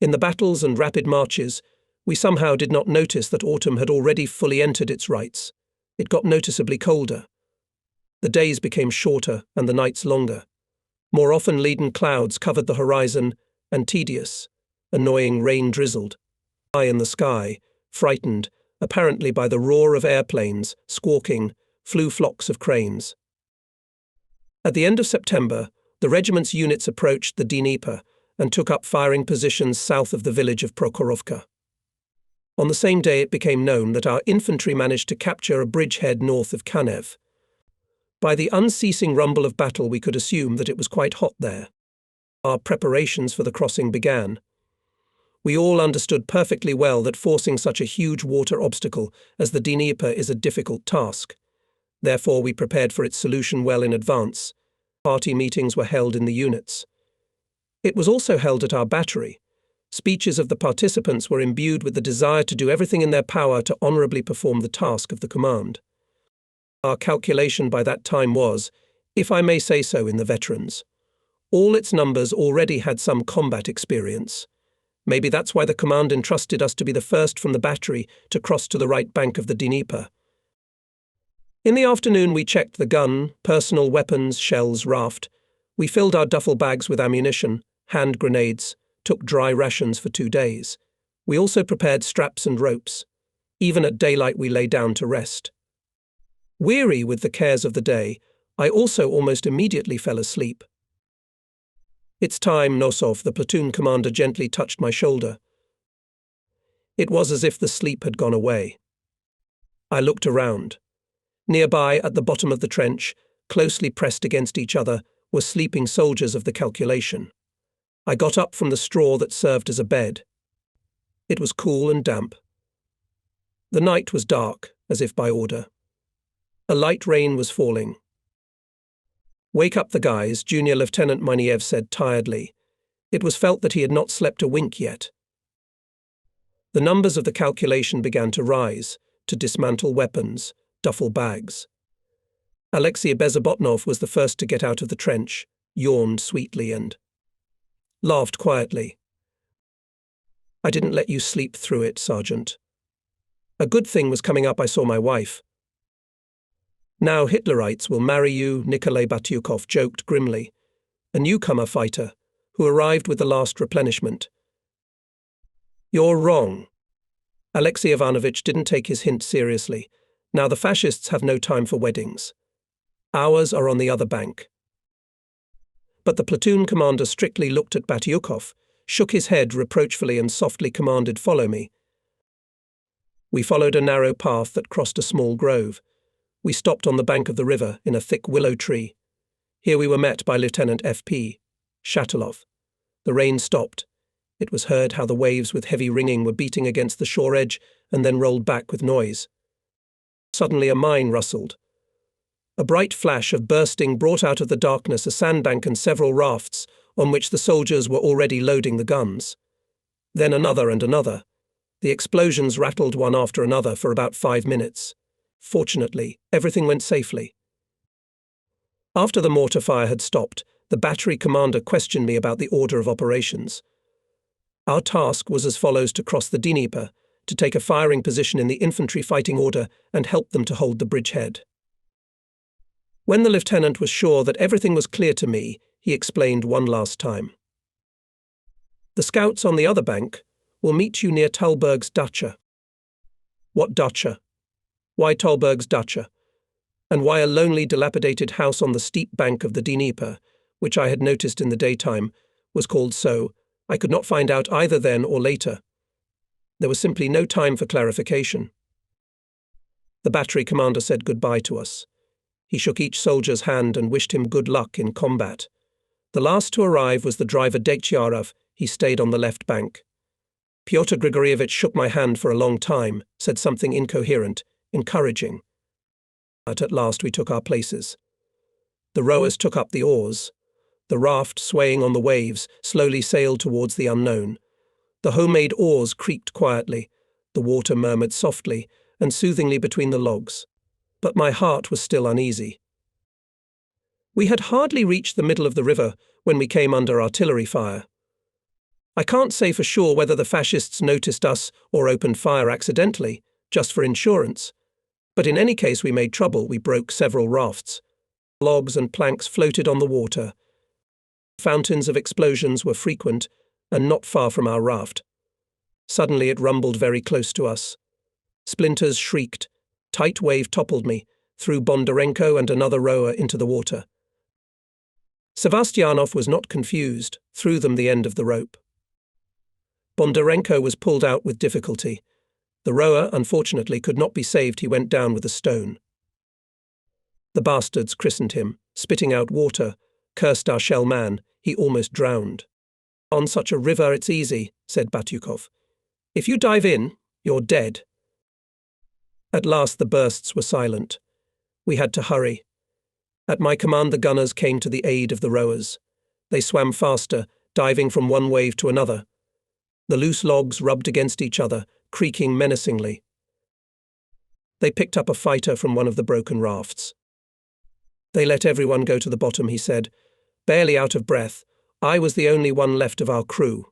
In the battles and rapid marches, we somehow did not notice that autumn had already fully entered its rights. It got noticeably colder. The days became shorter and the nights longer. More often leaden clouds covered the horizon, and tedious, annoying rain drizzled. High in the sky, frightened, apparently by the roar of airplanes, squawking, flew flocks of cranes. At the end of September, the regiment's units approached the Dnieper and took up firing positions south of the village of Prokhorovka. On the same day it became known that our infantry managed to capture a bridgehead north of Kanev. By the unceasing rumble of battle we could assume that it was quite hot there. Our preparations for the crossing began. We all understood perfectly well that forcing such a huge water obstacle as the Dnieper is a difficult task. Therefore we prepared for its solution well in advance. Party meetings were held in the units. It was also held at our battery. Speeches of the participants were imbued with the desire to do everything in their power to honourably perform the task of the command. Our calculation by that time was, if I may say so in the veterans, all its numbers already had some combat experience. Maybe that's why the command entrusted us to be the first from the battery to cross to the right bank of the Dnieper. In the afternoon we checked the gun, personal weapons, shells, raft. We filled our duffel bags with ammunition, hand grenades, took dry rations for 2 days. We also prepared straps and ropes. Even at daylight we lay down to rest. Weary with the cares of the day, I also almost immediately fell asleep. "It's time, Nosov," the platoon commander gently touched my shoulder. It was as if the sleep had gone away. I looked around. Nearby, at the bottom of the trench, closely pressed against each other, were sleeping soldiers of the calculation. I got up from the straw that served as a bed. It was cool and damp. The night was dark, as if by order. A light rain was falling. "Wake up the guys," Junior Lieutenant Miniev said tiredly. It was felt that he had not slept a wink yet. The numbers of the calculation began to rise, to dismantle weapons, duffel bags. Alexei Bezobotnov was the first to get out of the trench, yawned sweetly and laughed quietly. "I didn't let you sleep through it, Sergeant. A good thing was coming up. I saw my wife." "Now Hitlerites will marry you," Nikolai Batyukov joked grimly, a newcomer fighter who arrived with the last replenishment. "You're wrong." Alexei Ivanovich didn't take his hint seriously. Now the fascists have no time for weddings. Ours are on the other bank. But the platoon commander strictly looked at Batyukov, shook his head reproachfully and softly commanded, "Follow me." We followed a narrow path that crossed a small grove. We stopped on the bank of the river in a thick willow tree. Here we were met by Lieutenant F.P. Shatilov. The rain stopped. It was heard how the waves with heavy ringing were beating against the shore edge and then rolled back with noise. Suddenly a mine rustled. A bright flash of bursting brought out of the darkness a sandbank and several rafts on which the soldiers were already loading the guns. Then another and another. The explosions rattled one after another for about 5 minutes. Fortunately, everything went safely. After the mortar fire had stopped, the battery commander questioned me about the order of operations. Our task was as follows: to cross the Dnieper, to take a firing position in the infantry fighting order and help them to hold the bridgehead. When the lieutenant was sure that everything was clear to me, he explained one last time. "The scouts on the other bank will meet you near Talberg's dacha." "What dacha? Why Talberg's dacha? And why a lonely, dilapidated house on the steep bank of the Dnieper, which I had noticed in the daytime, was called so, I could not find out either then or later. There was simply no time for clarification. The battery commander said goodbye to us. He shook each soldier's hand and wished him good luck in combat. The last to arrive was the driver Dektyarov. He stayed on the left bank. Pyotr Grigorievich shook my hand for a long time, said something incoherent, encouraging. But at last we took our places. The rowers took up the oars. The raft, swaying on the waves, slowly sailed towards the unknown. The homemade oars creaked quietly. The water murmured softly and soothingly between the logs. But my heart was still uneasy. We had hardly reached the middle of the river when we came under artillery fire. I can't say for sure whether the fascists noticed us or opened fire accidentally, just for insurance. But in any case we made trouble. We broke several rafts. Logs and planks floated on the water. Fountains of explosions were frequent and not far from our raft. Suddenly it rumbled very close to us. Splinters shrieked. Tight wave toppled me, threw Bondarenko and another rower into the water. Sevastianov was not confused, threw them the end of the rope. Bondarenko was pulled out with difficulty. The rower, unfortunately, could not be saved. He went down with a stone. The bastards christened him, spitting out water, cursed our shell man. He almost drowned. On such a river it's easy, said Batyukov. If you dive in, you're dead. At last the bursts were silent. We had to hurry. At my command the gunners came to the aid of the rowers. They swam faster, diving from one wave to another. The loose logs rubbed against each other, creaking menacingly. They picked up a fighter from one of the broken rafts. They let everyone go to the bottom, he said. Barely out of breath, I was the only one left of our crew.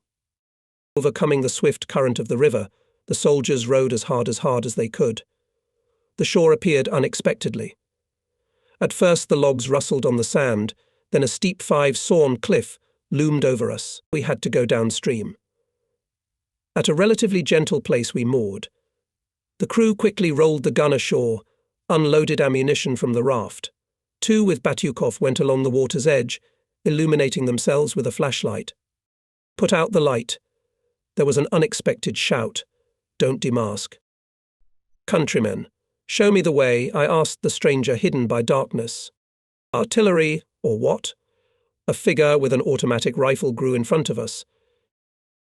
Overcoming the swift current of the river, the soldiers rowed as hard as they could. The shore appeared unexpectedly. At first the logs rustled on the sand, then a steep 5-sawn cliff loomed over us. We had to go downstream. At a relatively gentle place we moored. The crew quickly rolled the gun ashore, unloaded ammunition from the raft. Two with Batyukov went along the water's edge, illuminating themselves with a flashlight. Put out the light. There was an unexpected shout. Don't demask. Countrymen, show me the way, I asked the stranger hidden by darkness. Artillery, or what? A figure with an automatic rifle grew in front of us.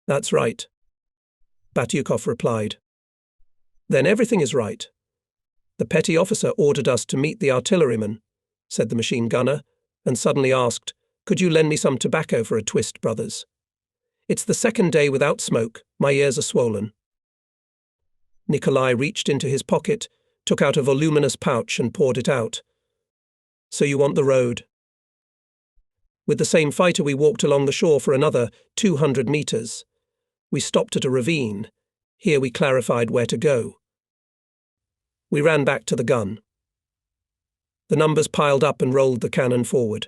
That's right, Batyukov replied. Then everything is right. The petty officer ordered us to meet the artilleryman, said the machine gunner, and suddenly asked, could you lend me some tobacco for a twist, brothers? It's the second day without smoke. My ears are swollen. Nikolai reached into his pocket, took out a voluminous pouch and poured it out. So you want the road? With the same fighter we walked along the shore for another 200 meters. We stopped at a ravine. Here we clarified where to go. We ran back to the gun. The numbers piled up and rolled the cannon forward.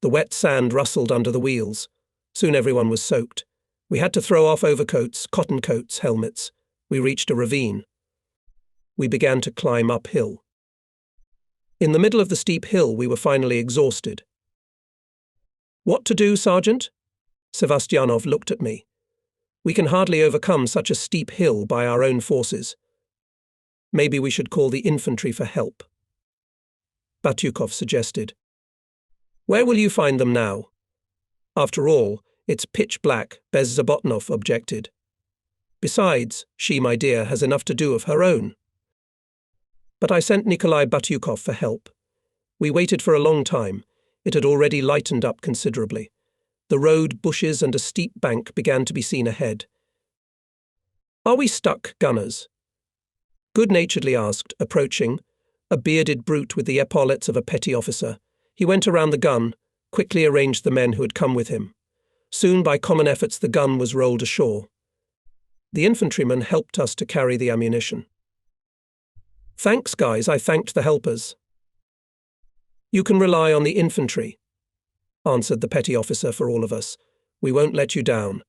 The wet sand rustled under the wheels. Soon everyone was soaked. We had to throw off overcoats, cotton coats, helmets. We reached a ravine. We began to climb uphill. In the middle of the steep hill we were finally exhausted. What to do, Sergeant? Sevastianov looked at me. We can hardly overcome such a steep hill by our own forces. Maybe we should call the infantry for help. Batyukov suggested. Where will you find them now? After all, it's pitch black, Bez Zabotnov objected. Besides, she, my dear, has enough to do of her own. But I sent Nikolai Batyukov for help. We waited for a long time. It had already lightened up considerably. The road, bushes, and a steep bank began to be seen ahead. Are we stuck, gunners? Good-naturedly asked, approaching, a bearded brute with the epaulets of a petty officer. He went around the gun, quickly arranged the men who had come with him. Soon, by common efforts, the gun was rolled ashore. The infantryman helped us to carry the ammunition. Thanks, guys, I thanked the helpers. You can rely on the infantry, answered the petty officer for all of us. We won't let you down.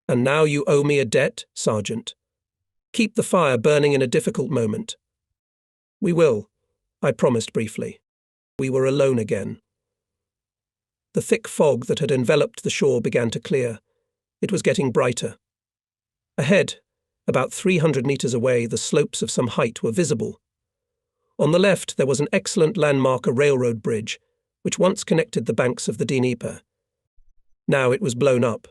And now you owe me a debt, Sergeant. Keep the fire burning in a difficult moment. We will, I promised briefly. We were alone again. The thick fog that had enveloped the shore began to clear. It was getting brighter. Ahead, about 300 meters away, the slopes of some height were visible. On the left there was an excellent landmark, a railroad bridge, which once connected the banks of the Dnieper. Now it was blown up.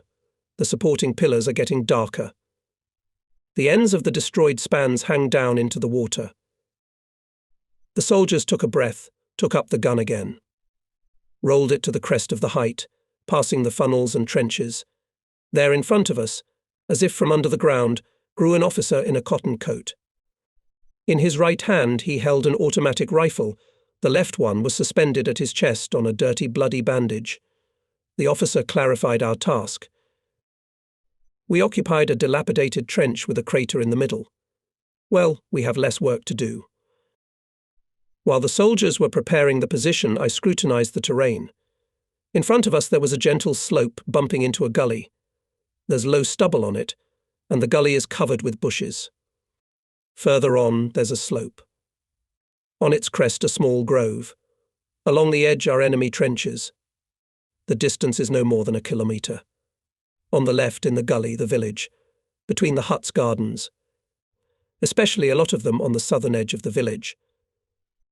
The supporting pillars are getting darker. The ends of the destroyed spans hang down into the water. The soldiers took a breath, took up the gun again. Rolled it to the crest of the height, passing the funnels and trenches. There in front of us, as if from under the ground, grew an officer in a cotton coat. In his right hand he held an automatic rifle. The left one was suspended at his chest on a dirty, bloody bandage. The officer clarified our task. We occupied a dilapidated trench with a crater in the middle. Well, we have less work to do. While the soldiers were preparing the position, I scrutinized the terrain. In front of us there was a gentle slope bumping into a gully. There's low stubble on it, and the gully is covered with bushes. Further on, there's a slope. On its crest, a small grove. Along the edge are enemy trenches. The distance is no more than a kilometre. On the left, in the gully, the village. Between the huts, gardens. Especially a lot of them on the southern edge of the village.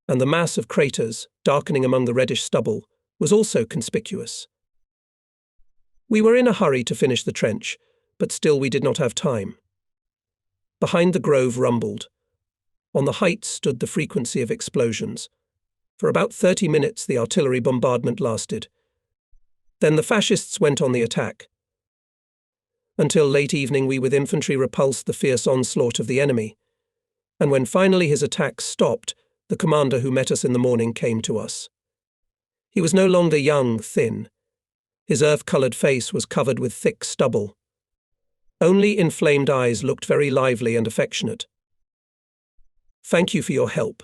And the mass of craters, darkening among the reddish stubble, was also conspicuous. We were in a hurry to finish the trench, but still we did not have time. Behind the grove rumbled. On the heights stood the frequency of explosions. For about 30 minutes the artillery bombardment lasted. Then the fascists went on the attack. Until late evening we with infantry repulsed the fierce onslaught of the enemy, and when finally his attacks stopped, the commander who met us in the morning came to us. He was no longer young, thin. His earth-coloured face was covered with thick stubble. Only inflamed eyes looked very lively and affectionate. "Thank you for your help,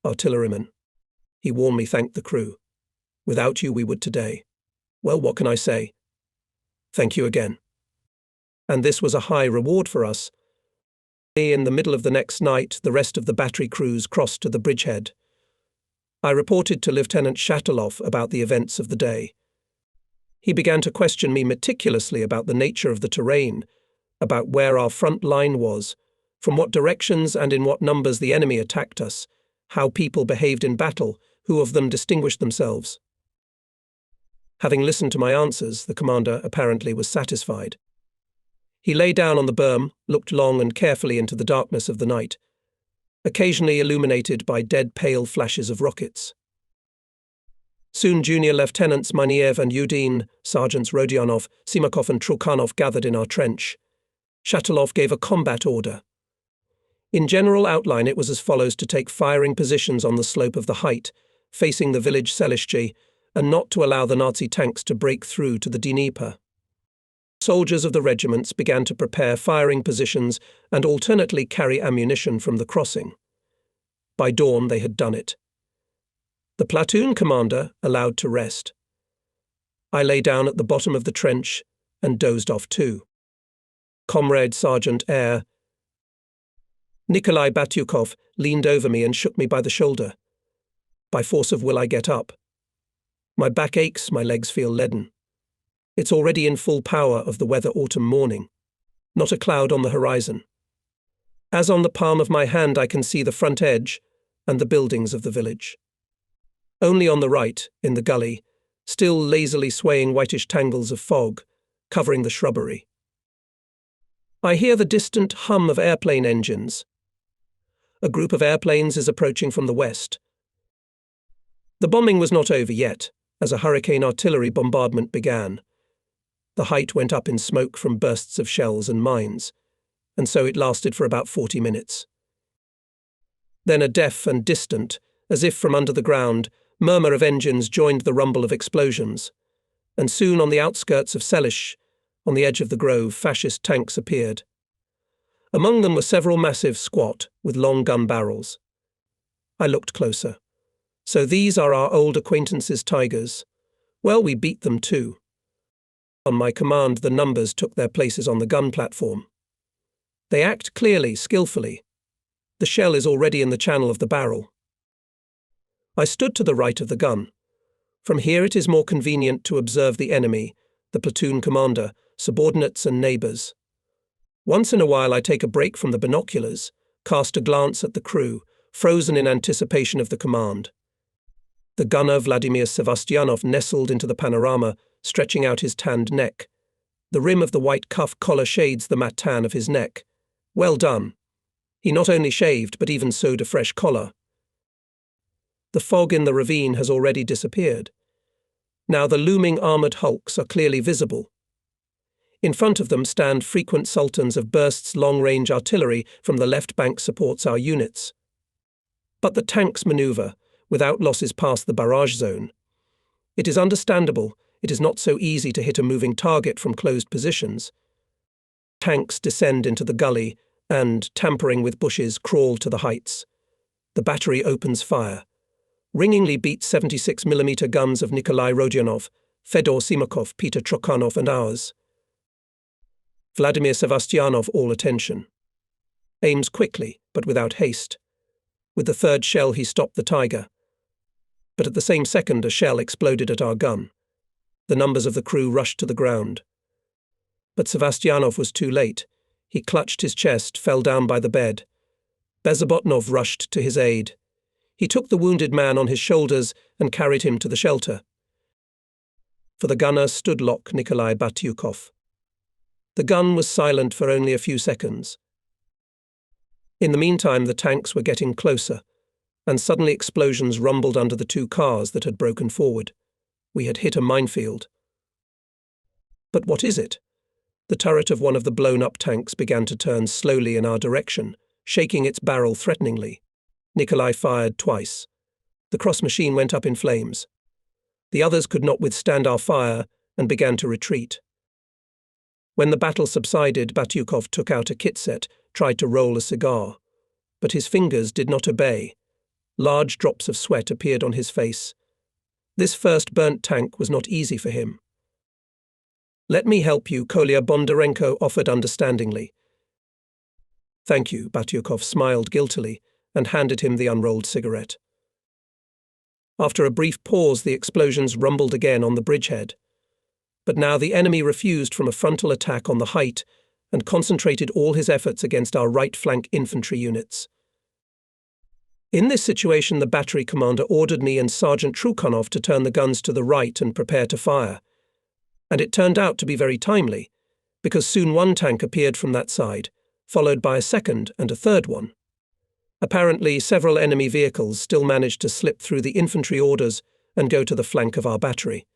artilleryman." He warmly thanked the crew. "Without you we would today. Well, what can I say? Thank you again." And this was a high reward for us. In the middle of the next night, the rest of the battery crews crossed to the bridgehead. I reported to Lieutenant Shatilov about the events of the day. He began to question me meticulously about the nature of the terrain, about where our front line was, from what directions and in what numbers the enemy attacked us, how people behaved in battle, who of them distinguished themselves. Having listened to my answers, the commander apparently was satisfied. He lay down on the berm, looked long and carefully into the darkness of the night, occasionally illuminated by dead pale flashes of rockets. Soon junior lieutenants Maniev and Yudin, sergeants Rodionov, Simakov and Trukhanov gathered in our trench. Shatilov gave a combat order. In general outline it was as follows: to take firing positions on the slope of the height, facing the village Selishchi, and not to allow the Nazi tanks to break through to the Dnieper. Soldiers of the regiments began to prepare firing positions and alternately carry ammunition from the crossing. By dawn they had done it. The platoon commander allowed to rest. I lay down at the bottom of the trench and dozed off too. Comrade Sergeant Air Nikolai Batyukov leaned over me and shook me by the shoulder. By force of will I get up. My back aches, my legs feel leaden. It's already in full power of the weather autumn morning. Not a cloud on the horizon. As on the palm of my hand I can see the front edge and the buildings of the village. Only on the right, in the gully, still lazily swaying whitish tangles of fog, covering the shrubbery. I hear the distant hum of airplane engines. A group of airplanes is approaching from the west. The bombing was not over yet, as a hurricane artillery bombardment began. The height went up in smoke from bursts of shells and mines, and so it lasted for about 40 minutes. Then a deaf and distant, as if from under the ground, murmur of engines joined the rumble of explosions, and soon on the outskirts of Selish, on the edge of the grove, fascist tanks appeared. Among them were several massive, squat, with long gun barrels. I looked closer. So these are our old acquaintances' Tigers. Well, we beat them too. On my command, the numbers took their places on the gun platform. They act clearly, skillfully. The shell is already in the channel of the barrel. I stood to the right of the gun. From here it is more convenient to observe the enemy, the platoon commander, subordinates and neighbours. Once in a while I take a break from the binoculars, cast a glance at the crew, frozen in anticipation of the command. The gunner Vladimir Sevastyanov nestled into the panorama, stretching out his tanned neck. The rim of the white cuff collar shades the matte tan of his neck. Well done. He not only shaved, but even sewed a fresh collar. The fog in the ravine has already disappeared. Now the looming armoured hulks are clearly visible. In front of them stand frequent sultans of bursts long-range artillery from the left bank supports our units. But the tanks manoeuvre, without losses past the barrage zone. It is understandable, it is not so easy to hit a moving target from closed positions. Tanks descend into the gully and, tampering with bushes, crawl to the heights. The battery opens fire. Ringingly beat 76mm guns of Nikolai Rodionov, Fedor Simakov, Peter Trokhanov and ours. Vladimir Sevastianov all attention. Aims quickly, but without haste. With the third shell he stopped the Tiger. But at the same second a shell exploded at our gun. The numbers of the crew rushed to the ground. But Sevastianov was too late. He clutched his chest, fell down by the bed. Bezobotnov rushed to his aid. He took the wounded man on his shoulders and carried him to the shelter. For the gunner stood lock Nikolai Batyukov. The gun was silent for only a few seconds. In the meantime, the tanks were getting closer, and suddenly explosions rumbled under the two cars that had broken forward. We had hit a minefield. But what is it? The turret of one of the blown-up tanks began to turn slowly in our direction, shaking its barrel threateningly. Nikolai fired twice. The cross machine went up in flames. The others could not withstand our fire and began to retreat. When the battle subsided, Batyukov took out a kit set, tried to roll a cigar. But his fingers did not obey. Large drops of sweat appeared on his face. This first burnt tank was not easy for him. "Let me help you," Kolya Bondarenko offered understandingly. "Thank you," Batyukov smiled guiltily and handed him the unrolled cigarette. After a brief pause, the explosions rumbled again on the bridgehead. But now the enemy refused from a frontal attack on the height and concentrated all his efforts against our right flank infantry units. In this situation, the battery commander ordered me and Sergeant Trukhanov to turn the guns to the right and prepare to fire. And it turned out to be very timely, because soon one tank appeared from that side, followed by a second and a third one. Apparently, several enemy vehicles still managed to slip through the infantry orders and go to the flank of our battery.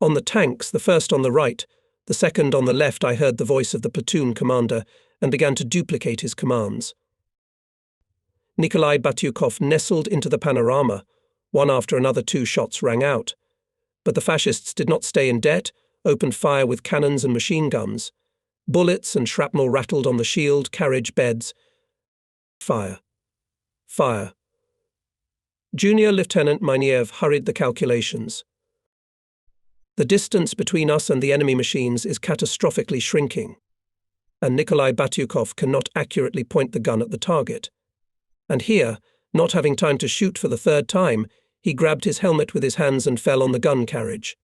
On the tanks, the first on the right, the second on the left, I heard the voice of the platoon commander and began to duplicate his commands. Nikolai Batyukov nestled into the panorama. One after another, 2 shots rang out. But the fascists did not stay in debt, opened fire with cannons and machine guns. Bullets and shrapnel rattled on the shield, carriage, beds. Fire. Fire. Junior Lieutenant Miniev hurried the calculations. The distance between us and the enemy machines is catastrophically shrinking, and Nikolai Batyukov cannot accurately point the gun at the target. And here, not having time to shoot for the third time, he grabbed his helmet with his hands and fell on the gun carriage.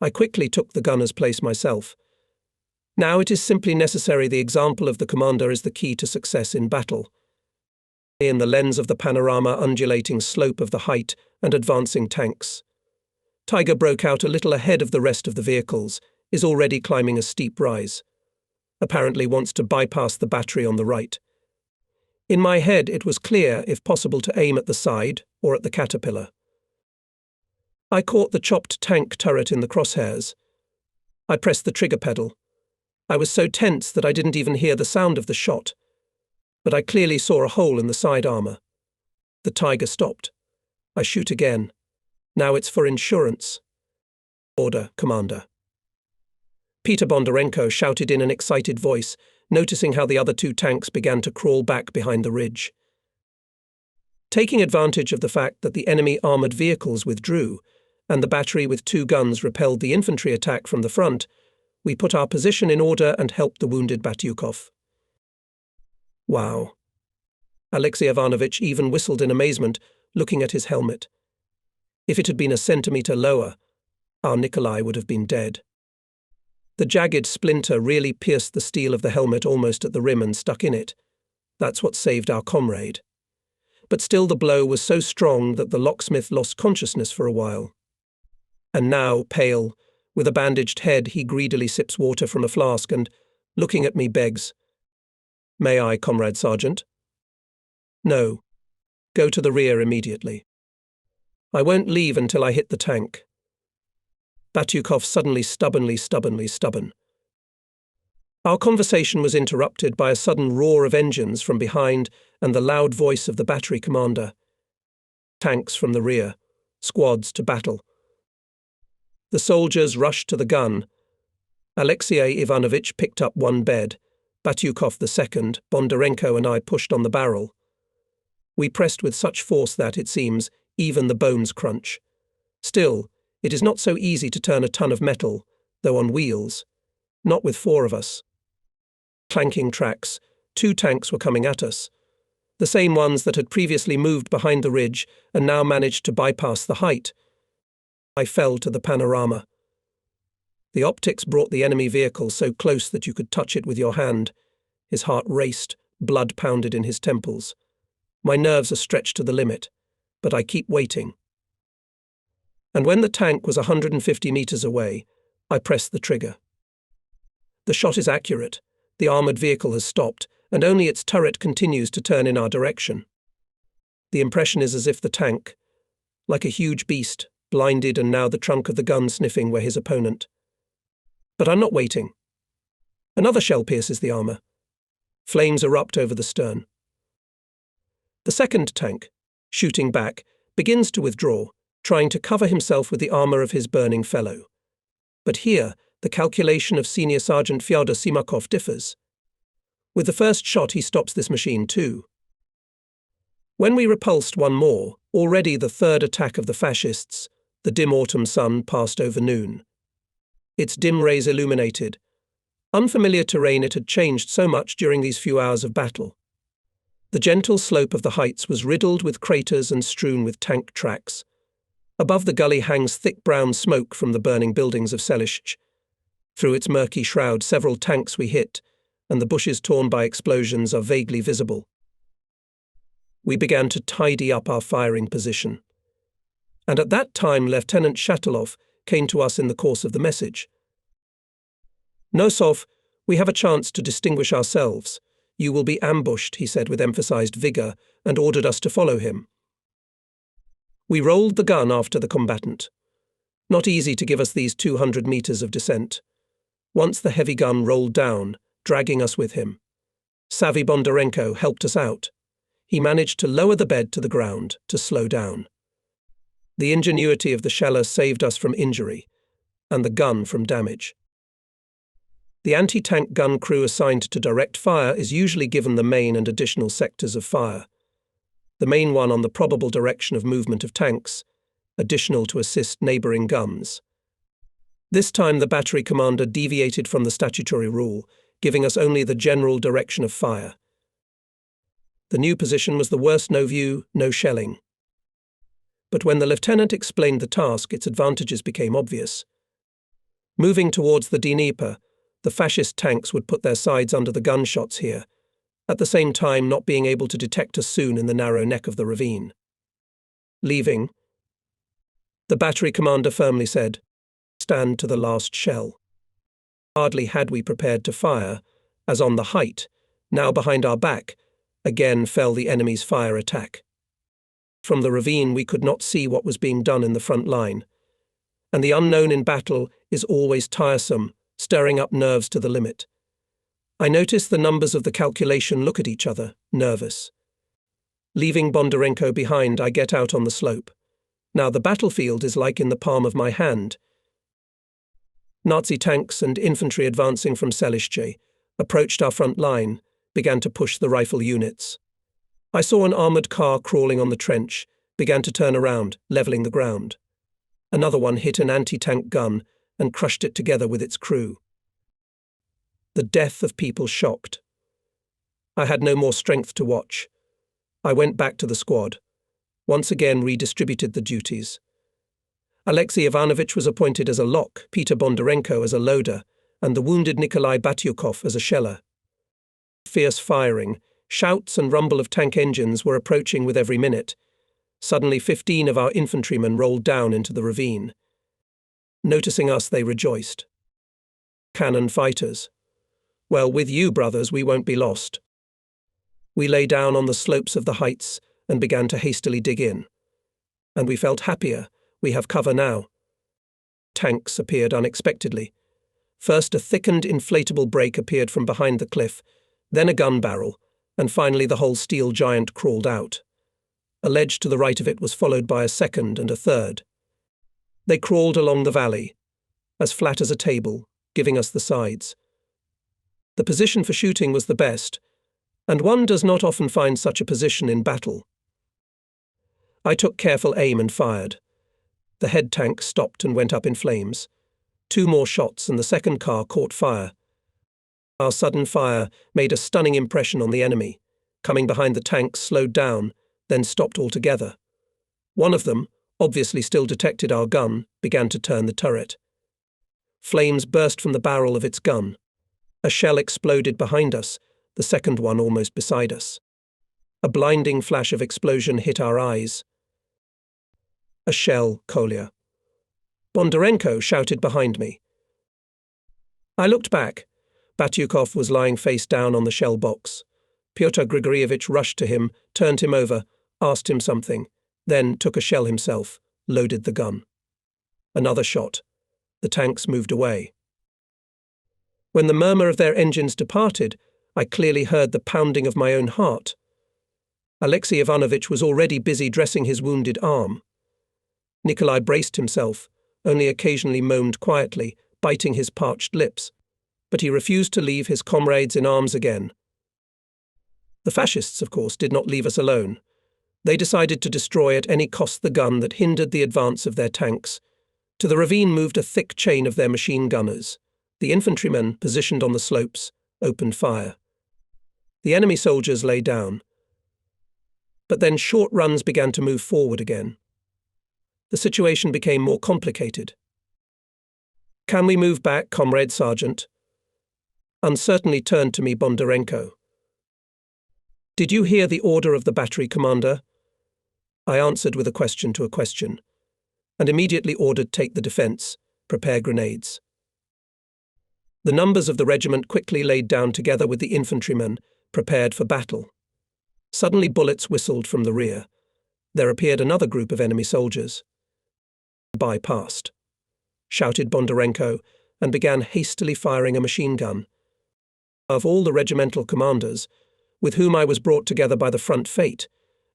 I quickly took the gunner's place myself. Now it is simply necessary the example of the commander is the key to success in battle. In the lens of the panorama undulating slope of the height and advancing tanks. Tiger broke out a little ahead of the rest of the vehicles, is already climbing a steep rise. Apparently wants to bypass the battery on the right. In my head it was clear, if possible, to aim at the side or at the caterpillar. I caught the chopped tank turret in the crosshairs. I pressed the trigger pedal. I was so tense that I didn't even hear the sound of the shot, but I clearly saw a hole in the side armor. The Tiger stopped. I shoot again. Now it's for insurance. Order, Commander. Peter Bondarenko shouted in an excited voice, noticing how the other 2 tanks began to crawl back behind the ridge. Taking advantage of the fact that the enemy armoured vehicles withdrew, and the battery with 2 guns repelled the infantry attack from the front, we put our position in order and helped the wounded Batyukov. Wow. Alexei Ivanovich even whistled in amazement, looking at his helmet. If it had been a centimetre lower, our Nikolai would have been dead. The jagged splinter really pierced the steel of the helmet almost at the rim and stuck in it. That's what saved our comrade. But still the blow was so strong that the locksmith lost consciousness for a while. And now, pale, with a bandaged head, he greedily sips water from a flask and, looking at me, begs, "May I, Comrade Sergeant?" "No. Go to the rear immediately." "I won't leave until I hit the tank." Batyukov suddenly stubborn. Our conversation was interrupted by a sudden roar of engines from behind and the loud voice of the battery commander. Tanks from the rear. Squads to battle. The soldiers rushed to the gun, Alexei Ivanovich picked up one bed, Batyukov the second, Bondarenko and I pushed on the barrel. We pressed with such force that, it seems, even the bones crunch. Still, it is not so easy to turn a ton of metal, though on wheels. Not with four of us. Clanking tracks, 2 tanks were coming at us. The same ones that had previously moved behind the ridge and now managed to bypass the height. I fell to the panorama. The optics brought the enemy vehicle so close that you could touch it with your hand. His heart raced, blood pounded in his temples. My nerves are stretched to the limit, but I keep waiting. And when the tank was 150 meters away, I pressed the trigger. The shot is accurate. The armored vehicle has stopped, and only its turret continues to turn in our direction. The impression is as if the tank, like a huge beast, blinded and now the trunk of the gun sniffing where his opponent. But I'm not waiting. Another shell pierces the armor. Flames erupt over the stern. The second tank, shooting back, begins to withdraw, trying to cover himself with the armor of his burning fellow. But here, the calculation of Senior Sergeant Fyodor Simakov differs. With the first shot, he stops this machine too. When we repulsed one more, already the third attack of the fascists, the dim autumn sun passed over noon. Its dim rays illuminated. Unfamiliar terrain, it had changed so much during these few hours of battle. The gentle slope of the heights was riddled with craters and strewn with tank tracks. Above the gully hangs thick brown smoke from the burning buildings of Selishch. Through its murky shroud, several tanks we hit, and the bushes torn by explosions are vaguely visible. We began to tidy up our firing position. And at that time Lieutenant Shatilov came to us in the course of the message. "Nosov, we have a chance to distinguish ourselves. You will be ambushed," he said with emphasized vigor, and ordered us to follow him. We rolled the gun after the combatant. Not easy to give us these 200 meters of descent. Once the heavy gun rolled down, dragging us with him. Savvy Bondarenko helped us out. He managed to lower the bed to the ground, to slow down. The ingenuity of the sheller saved us from injury, and the gun from damage. The anti-tank gun crew assigned to direct fire is usually given the main and additional sectors of fire. The main one on the probable direction of movement of tanks, additional to assist neighbouring guns. This time the battery commander deviated from the statutory rule, giving us only the general direction of fire. The new position was the worst: no view, no shelling. But when the lieutenant explained the task, its advantages became obvious. Moving towards the Dnieper, the fascist tanks would put their sides under the gunshots here, at the same time not being able to detect us soon in the narrow neck of the ravine. Leaving, the battery commander firmly said, "Stand to the last shell." Hardly had we prepared to fire, as on the height, now behind our back, again fell the enemy's fire attack. From the ravine we could not see what was being done in the front line, and the unknown in battle is always tiresome, stirring up nerves to the limit. I notice the numbers of the calculation look at each other, nervous. Leaving Bondarenko behind, I get out on the slope. Now the battlefield is like in the palm of my hand. Nazi tanks and infantry advancing from Selishche approached our front line, began to push the rifle units. I saw an armoured car crawling on the trench, began to turn around, levelling the ground. Another one hit an anti-tank gun and crushed it together with its crew. The death of people shocked. I had no more strength to watch. I went back to the squad, once again redistributed the duties. Alexei Ivanovich was appointed as a lock, Peter Bondarenko as a loader, and the wounded Nikolai Batyukov as a sheller. Fierce firing, shouts and rumble of tank engines were approaching with every minute. Suddenly 15 of our infantrymen rolled down into the ravine. Noticing us, they rejoiced. Cannon fighters. Well, with you, brothers, we won't be lost. We lay down on the slopes of the heights and began to hastily dig in. And we felt happier. We have cover now. Tanks appeared unexpectedly. First, a thickened inflatable brake appeared from behind the cliff, then a gun barrel, and finally the whole steel giant crawled out. A ledge to the right of it was followed by a second and a third. They crawled along the valley, as flat as a table, giving us the sides. The position for shooting was the best, and one does not often find such a position in battle. I took careful aim and fired. The head tank stopped and went up in flames. 2 more shots and the second car caught fire. Our sudden fire made a stunning impression on the enemy. Coming behind the tanks slowed down, then stopped altogether. One of them, obviously still detected our gun, began to turn the turret. Flames burst from the barrel of its gun. A shell exploded behind us, the second one almost beside us. A blinding flash of explosion hit our eyes. A shell, Kolya. Bondarenko shouted behind me. I looked back. Batyukov was lying face down on the shell box. Pyotr Grigorievich rushed to him, turned him over, asked him something, then took a shell himself, loaded the gun. Another shot. The tanks moved away. When the murmur of their engines departed, I clearly heard the pounding of my own heart. Alexei Ivanovich was already busy dressing his wounded arm. Nikolai braced himself, only occasionally moaned quietly, biting his parched lips, but he refused to leave his comrades in arms again. The fascists, of course, did not leave us alone. They decided to destroy at any cost the gun that hindered the advance of their tanks. To the ravine moved a thick chain of their machine gunners. The infantrymen, positioned on the slopes, opened fire. The enemy soldiers lay down. But then short runs began to move forward again. The situation became more complicated. "Can we move back, Comrade Sergeant?" Uncertainly turned to me Bondarenko. "Did you hear the order of the battery commander?" I answered with a question to a question, and immediately ordered take the defence, prepare grenades. The numbers of the regiment quickly laid down together with the infantrymen, prepared for battle. Suddenly bullets whistled from the rear. There appeared another group of enemy soldiers. "Bypassed," shouted Bondarenko, and began hastily firing a machine gun. Of all the regimental commanders, with whom I was brought together by the front fate,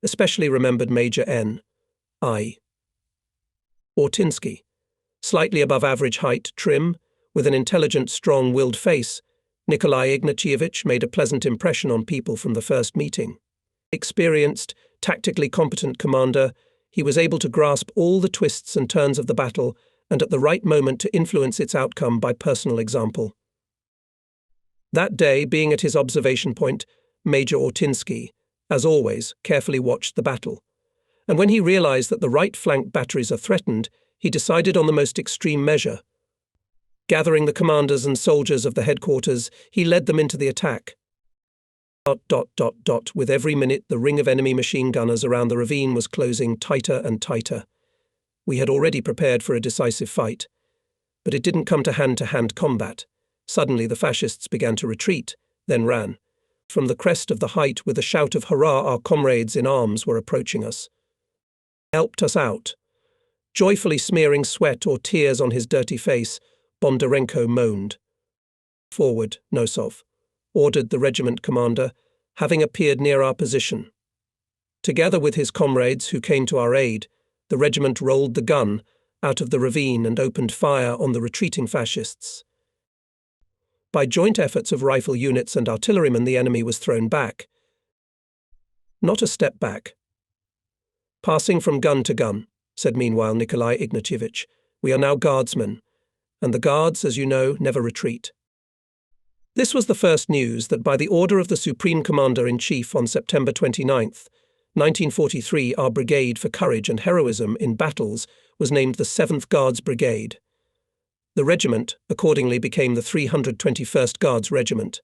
especially remembered Major N.I. Ortinsky, slightly above average height, trim, with an intelligent, strong-willed face, Nikolai Ignatievich made a pleasant impression on people from the first meeting. Experienced, tactically competent commander, he was able to grasp all the twists and turns of the battle and at the right moment to influence its outcome by personal example. That day, being at his observation point, Major Ortinsky, as always, carefully watched the battle, and when he realized that the right flank batteries are threatened, he decided on the most extreme measure. Gathering the commanders and soldiers of the headquarters, he led them into the attack. With every minute, the ring of enemy machine gunners around the ravine was closing tighter and tighter. We had already prepared for a decisive fight, but it didn't come to hand combat. Suddenly the fascists began to retreat, then ran. From the crest of the height, with a shout of hurrah, our comrades in arms were approaching us. Helped us out. Joyfully smearing sweat or tears on his dirty face, Bondarenko moaned. "Forward, Nosov," ordered the regiment commander, having appeared near our position. Together with his comrades who came to our aid, the regiment rolled the gun out of the ravine and opened fire on the retreating fascists. By joint efforts of rifle units and artillerymen, the enemy was thrown back. Not a step back. "Passing from gun to gun," said meanwhile Nikolai Ignatievich. "We are now guardsmen, and the guards, as you know, never retreat." This was the first news that by the order of the Supreme Commander-in-Chief on September 29th, 1943, our brigade for courage and heroism in battles was named the 7th Guards Brigade. The regiment accordingly became the 321st Guards Regiment.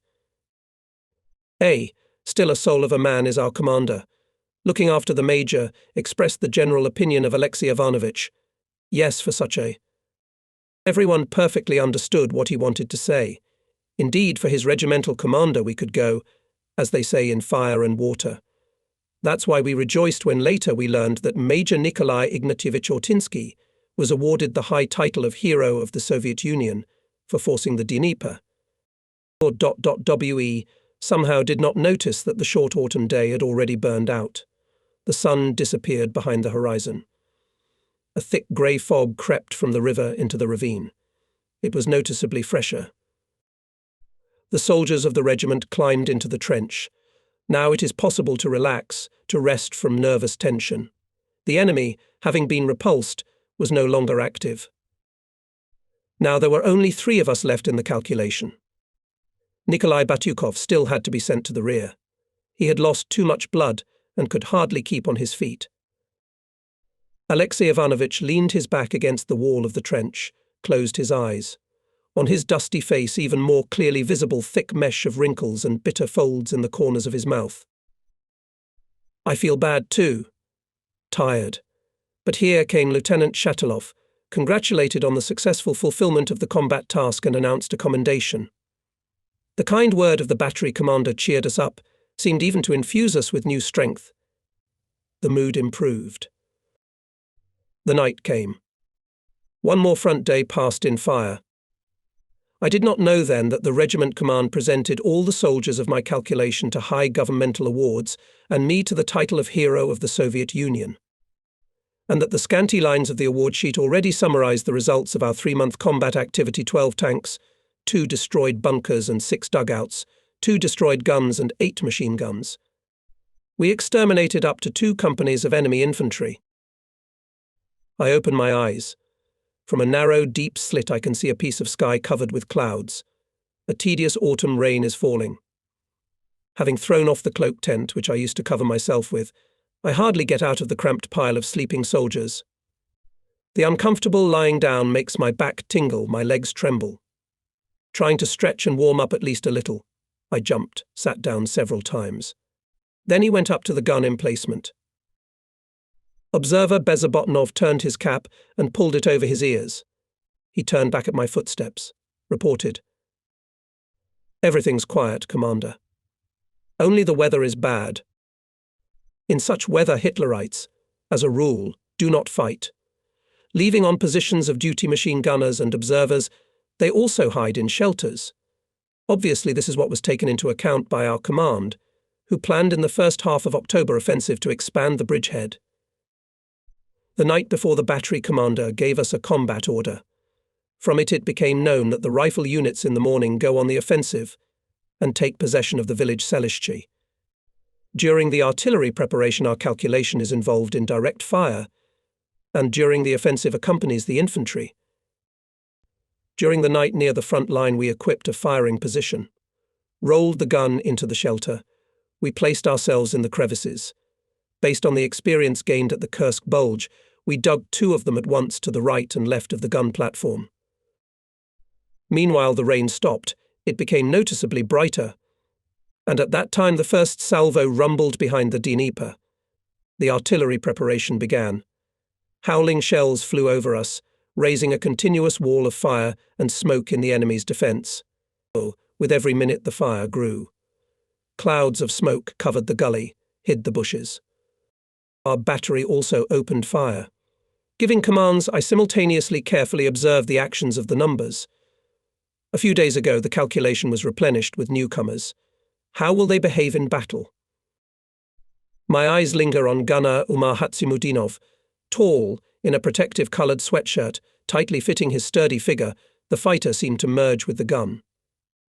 Still a soul of a man is our commander. Looking after the major, expressed the general opinion of Alexei Ivanovich. Yes, for such a... Everyone perfectly understood what he wanted to say. Indeed, for his regimental commander we could go, as they say, in fire and water. That's why we rejoiced when later we learned that Major Nikolai Ignatievich Ortinsky was awarded the high title of Hero of the Soviet Union for forcing the Dnieper. WE somehow did not notice that the short autumn day had already burned out. The sun disappeared behind the horizon. A thick grey fog crept from the river into the ravine. It was noticeably fresher. The soldiers of the regiment climbed into the trench. Now it is possible to relax, to rest from nervous tension. The enemy, having been repulsed, was no longer active. Now there were only 3 of us left in the calculation. Nikolai Batyukov still had to be sent to the rear. He had lost too much blood and could hardly keep on his feet. Alexei Ivanovich leaned his back against the wall of the trench, closed his eyes. On his dusty face, even more clearly visible thick mesh of wrinkles and bitter folds in the corners of his mouth. I feel bad too. Tired. But here came Lieutenant Shatilov, congratulated on the successful fulfillment of the combat task and announced a commendation. The kind word of the battery commander cheered us up, seemed even to infuse us with new strength. The mood improved. The night came. One more front day passed in fire. I did not know then that the regiment command presented all the soldiers of my calculation to high governmental awards and me to the title of Hero of the Soviet Union, and that the scanty lines of the award sheet already summarized the results of our 3-month combat activity: 12 tanks, 2 destroyed bunkers and 6 dugouts, 2 destroyed guns and 8 machine guns. We exterminated up to 2 companies of enemy infantry. I open my eyes. From a narrow, deep slit I can see a piece of sky covered with clouds. A tedious autumn rain is falling. Having thrown off the cloak tent, which I used to cover myself with, I hardly get out of the cramped pile of sleeping soldiers. The uncomfortable lying down makes my back tingle, my legs tremble. Trying to stretch and warm up at least a little, I jumped, sat down several times. Then he went up to the gun emplacement. Observer Bezobotnov turned his cap and pulled it over his ears. He turned back at my footsteps, reported, "Everything's quiet, Commander. Only the weather is bad. In such weather, Hitlerites, as a rule, do not fight. Leaving on positions of duty machine gunners and observers, they also hide in shelters. Obviously, this is what was taken into account by our command, who planned in the first half of October offensive to expand the bridgehead. The night before, the battery commander gave us a combat order. From it became known that the rifle units in the morning go on the offensive and take possession of the village Selishchi. During the artillery preparation, our calculation is involved in direct fire, and during the offensive accompanies the infantry. During the night near the front line, we equipped a firing position, rolled the gun into the shelter. We placed ourselves in the crevices. Based on the experience gained at the Kursk Bulge, we dug 2 of them at once to the right and left of the gun platform. Meanwhile, the rain stopped. It became noticeably brighter, and at that time the first salvo rumbled behind the Dnieper. The artillery preparation began. Howling shells flew over us, raising a continuous wall of fire and smoke in the enemy's defense. With every minute the fire grew. Clouds of smoke covered the gully, hid the bushes. Our battery also opened fire. Giving commands, I simultaneously carefully observed the actions of the numbers. A few days ago, the calculation was replenished with newcomers. How will they behave in battle? My eyes linger on gunner Umar Hatzimudinov. Tall, in a protective coloured sweatshirt, tightly fitting his sturdy figure, the fighter seemed to merge with the gun.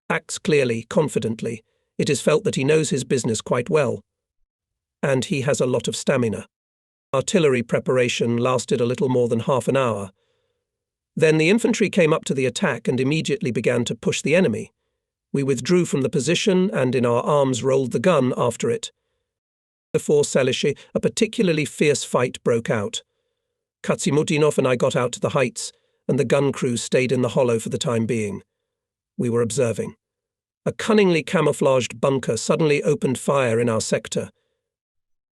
Acts clearly, confidently. It is felt that he knows his business quite well. And he has a lot of stamina. Artillery preparation lasted a little more than half an hour. Then the infantry came up to the attack and immediately began to push the enemy. We withdrew from the position and in our arms rolled the gun after it. Before Selishchi, a particularly fierce fight broke out. Katsimutinov and I got out to the heights, and the gun crew stayed in the hollow for the time being. We were observing. A cunningly camouflaged bunker suddenly opened fire in our sector.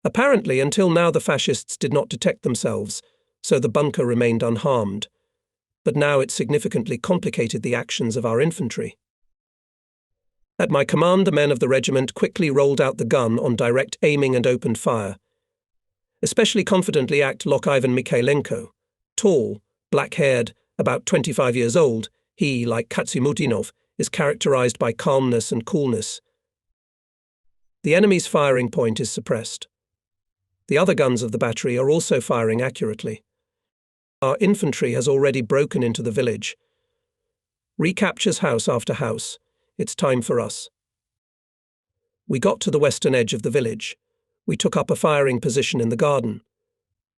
Apparently, until now the fascists did not detect themselves, so the bunker remained unharmed. But now it significantly complicated the actions of our infantry. At my command, the men of the regiment quickly rolled out the gun on direct aiming and opened fire. Especially confidently acted Ivan Mikhailenko. Tall, black-haired, about 25 years old, he, like Katsimutinov, is characterized by calmness and coolness. The enemy's firing point is suppressed. The other guns of the battery are also firing accurately. Our infantry has already broken into the village. Recaptures house after house. It's time for us. We got to the western edge of the village. We took up a firing position in the garden.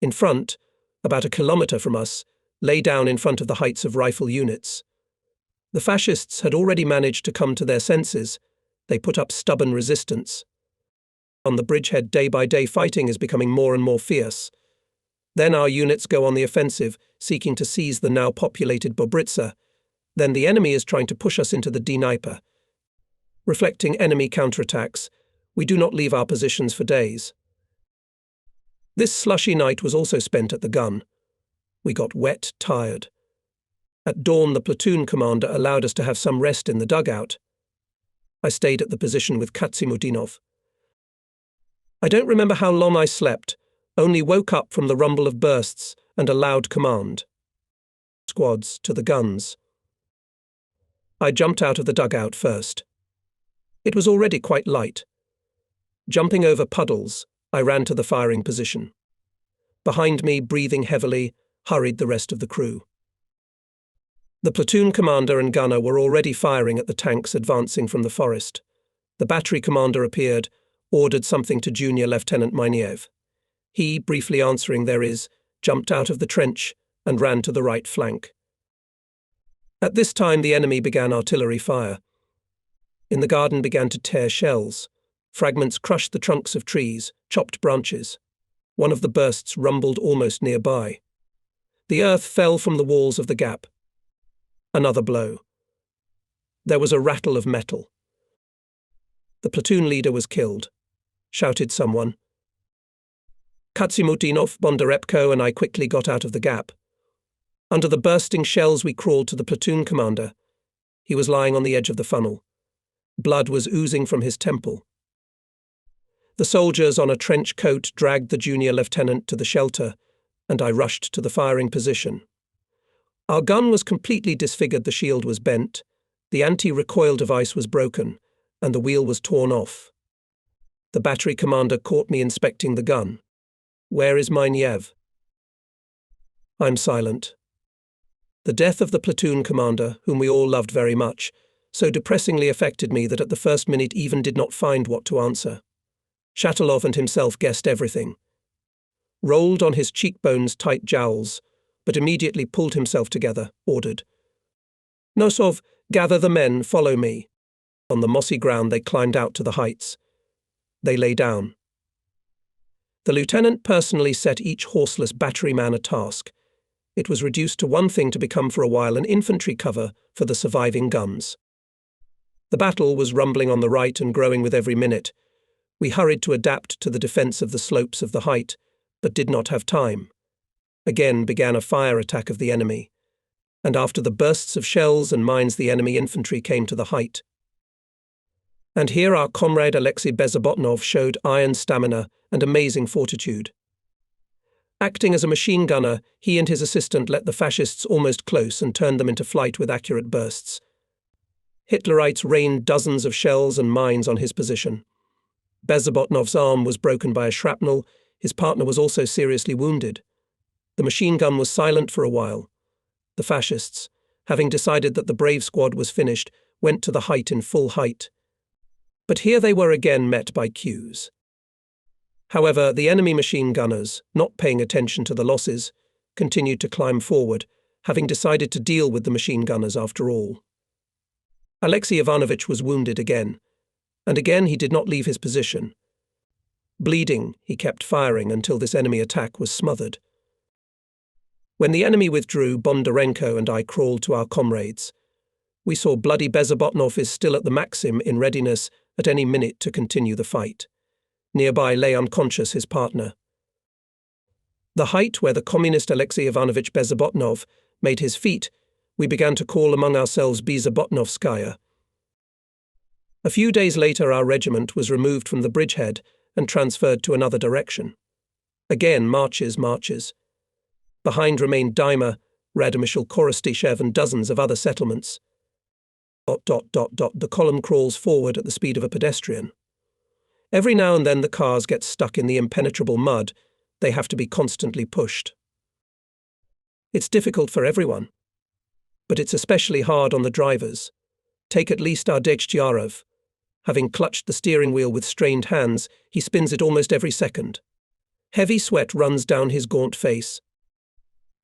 In front, about a kilometre from us, lay down in front of the heights of rifle units. The fascists had already managed to come to their senses. They put up stubborn resistance. On the bridgehead, day-by-day fighting is becoming more and more fierce. Then our units go on the offensive, seeking to seize the now populated Bobritsa. Then the enemy is trying to push us into the Dnieper. Reflecting enemy counterattacks, we do not leave our positions for days. This slushy night was also spent at the gun. We got wet, tired. At dawn, the platoon commander allowed us to have some rest in the dugout. I stayed at the position with Katsimutinov. I don't remember how long I slept, only woke up from the rumble of bursts and a loud command. Squads to the guns. I jumped out of the dugout first. It was already quite light. Jumping over puddles, I ran to the firing position. Behind me, breathing heavily, hurried the rest of the crew. The platoon commander and gunner were already firing at the tanks advancing from the forest. The battery commander appeared, ordered something to Junior Lieutenant Miniev. He, briefly answering "there is," jumped out of the trench and ran to the right flank. At this time the enemy began artillery fire. In the garden began to tear shells. Fragments crushed the trunks of trees, chopped branches. One of the bursts rumbled almost nearby. The earth fell from the walls of the gap. Another blow. There was a rattle of metal. The platoon leader was killed, shouted someone. Katsimutinov, Bondarepko, and I quickly got out of the gap. Under the bursting shells we crawled to the platoon commander. He was lying on the edge of the funnel. Blood was oozing from his temple. The soldiers on a trench coat dragged the junior lieutenant to the shelter, and I rushed to the firing position. Our gun was completely disfigured, the shield was bent, the anti-recoil device was broken, and the wheel was torn off. The battery commander caught me inspecting the gun. "Where is Miniev?" I'm silent. The death of the platoon commander, whom we all loved very much, so depressingly affected me that at the first minute even did not find what to answer. Shatilov and himself guessed everything. Rolled on his cheekbones tight jowls, but immediately pulled himself together, ordered. "Nosov, gather the men, follow me." On the mossy ground they climbed out to the heights. They lay down. The lieutenant personally set each horseless batteryman a task. It was reduced to one thing to become for a while an infantry cover for the surviving guns. The battle was rumbling on the right and growing with every minute. We hurried to adapt to the defence of the slopes of the height, but did not have time. Again began a fire attack of the enemy, and after the bursts of shells and mines the enemy infantry came to the height. And here our comrade Alexei Bezobotnov showed iron stamina and amazing fortitude. Acting as a machine gunner, he and his assistant let the fascists almost close and turned them into flight with accurate bursts. Hitlerites rained dozens of shells and mines on his position. Bezobotnov's arm was broken by a shrapnel. His partner was also seriously wounded. The machine gun was silent for a while. The fascists, having decided that the brave squad was finished, went to the height in full height. But here they were again met by cues. However, the enemy machine gunners, not paying attention to the losses, continued to climb forward, having decided to deal with the machine gunners after all. Alexei Ivanovich was wounded again, and again he did not leave his position. Bleeding, he kept firing until this enemy attack was smothered. When the enemy withdrew, Bondarenko and I crawled to our comrades. We saw bloody Bezobotnov is still at the Maxim in readiness at any minute to continue the fight. Nearby lay unconscious his partner. The height where the communist Alexei Ivanovich Bezobotnov made his feet, we began to call among ourselves Bezobotnovskaya. A few days later our regiment was removed from the bridgehead and transferred to another direction. Again marches. Behind remained Dnieper, Radomyshl, Korostyshev and dozens of other settlements. ... The column crawls forward at the speed of a pedestrian. Every now and then the cars get stuck in the impenetrable mud. They have to be constantly pushed. It's difficult for everyone. But it's especially hard on the drivers. Take at least our Degtyarev. Having clutched the steering wheel with strained hands, he spins it almost every second. Heavy sweat runs down his gaunt face.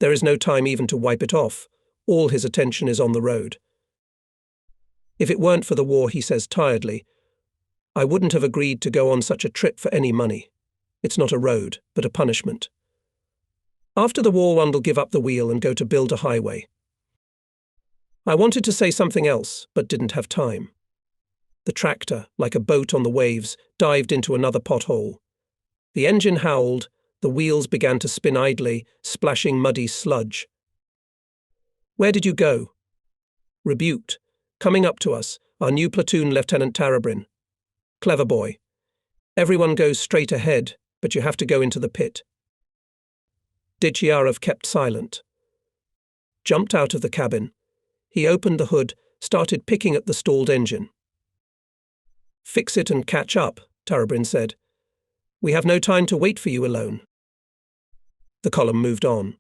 There is no time even to wipe it off. All his attention is on the road. If it weren't for the war, he says tiredly, I wouldn't have agreed to go on such a trip for any money. It's not a road, but a punishment. After the war, one will give up the wheel and go to build a highway. I wanted to say something else, but didn't have time. The tractor, like a boat on the waves, dived into another pothole. The engine howled, the wheels began to spin idly, splashing muddy sludge. Where did you go? Rebuked. Coming up to us, our new platoon, Lieutenant Tarabrin. Clever boy. Everyone goes straight ahead, but you have to go into the pit. Dnieper kept silent. Jumped out of the cabin. He opened the hood, started picking at the stalled engine. Fix it and catch up, Tarabrin said. We have no time to wait for you alone. The column moved on.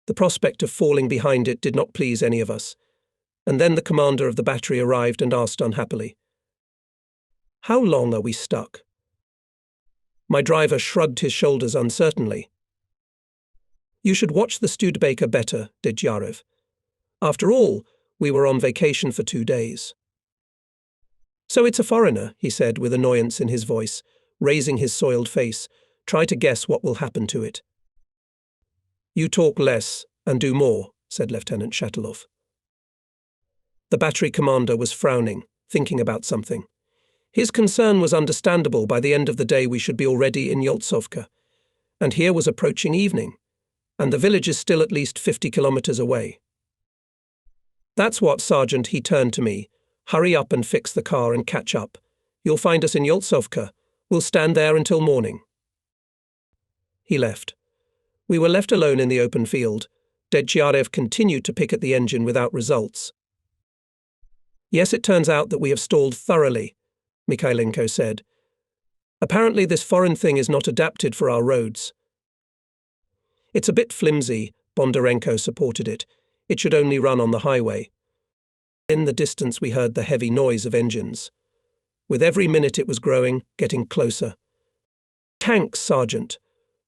The prospect of falling behind it did not please any of us, and then the commander of the battery arrived and asked unhappily, How long are we stuck? My driver shrugged his shoulders uncertainly. You should watch the Studebaker better, Dnieper. After all, we were on vacation for 2 days. So it's a foreigner, he said with annoyance in his voice, raising his soiled face. Try to guess what will happen to it. You talk less and do more, said Lieutenant Shatilov. The battery commander was frowning, thinking about something. His concern was understandable. By the end of the day we should be already in Yoltsovka. And here was approaching evening, and the village is still at least 50 kilometers away. That's what, Sergeant, he turned to me. Hurry up and fix the car and catch up. You'll find us in Yoltsovka. We'll stand there until morning. He left. We were left alone in the open field. Dnieper continued to pick at the engine without results. Yes, it turns out that we have stalled thoroughly, Mikhailenko said. Apparently this foreign thing is not adapted for our roads. It's a bit flimsy, Bondarenko supported it. It should only run on the highway. In the distance we heard the heavy noise of engines. With every minute it was growing, getting closer. Tanks, Sergeant,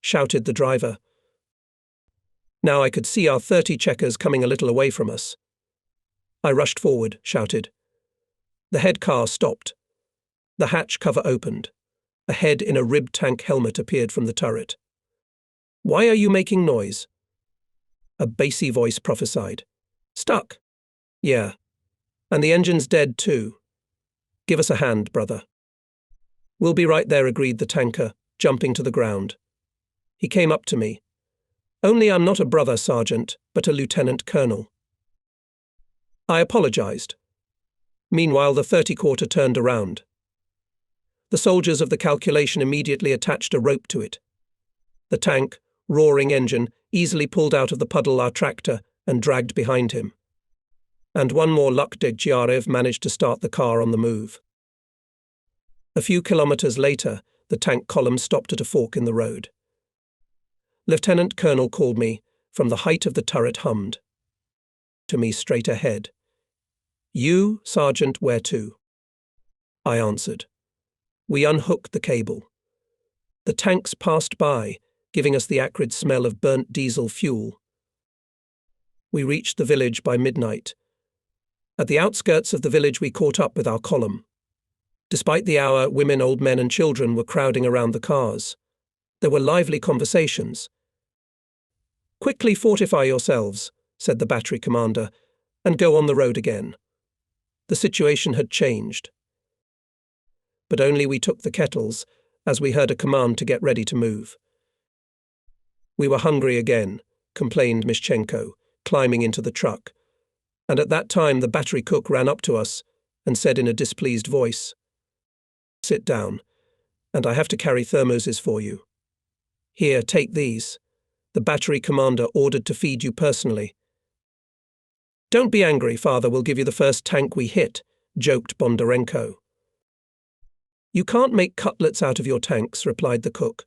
shouted the driver. Now I could see our 30 Checkers coming a little away from us. I rushed forward, shouted. The head car stopped. The hatch cover opened. A head in a ribbed tank helmet appeared from the turret. Why are you making noise? A bassy voice prophesied. Stuck. Yeah. And the engine's dead too. Give us a hand, brother. We'll be right there, agreed the tanker, jumping to the ground. He came up to me. Only I'm not a brother, Sergeant, but a lieutenant colonel. I apologized. Meanwhile, the 30 Quarter turned around. The soldiers of the calculation immediately attached a rope to it. The tank, roaring engine, easily pulled out of the puddle our tractor and dragged behind him. And one more luck, Dnieper managed to start the car on the move. A few kilometers later, the tank column stopped at a fork in the road. Lieutenant Colonel called me. From the height of the turret hummed. To me straight ahead. You, Sergeant, where to? I answered. We unhooked the cable. The tanks passed by, giving us the acrid smell of burnt diesel fuel. We reached the village by midnight. At the outskirts of the village we caught up with our column. Despite the hour, women, old men and children were crowding around the cars. There were lively conversations. Quickly fortify yourselves, said the battery commander, and go on the road again. The situation had changed. But only we took the kettles, as we heard a command to get ready to move. We were hungry again, complained Mishchenko, climbing into the truck. And at that time the battery cook ran up to us and said in a displeased voice, Sit down, and I have to carry thermoses for you. Here, take these. The battery commander ordered to feed you personally. Don't be angry, Father will give you the first tank we hit, joked Bondarenko. You can't make cutlets out of your tanks, replied the cook.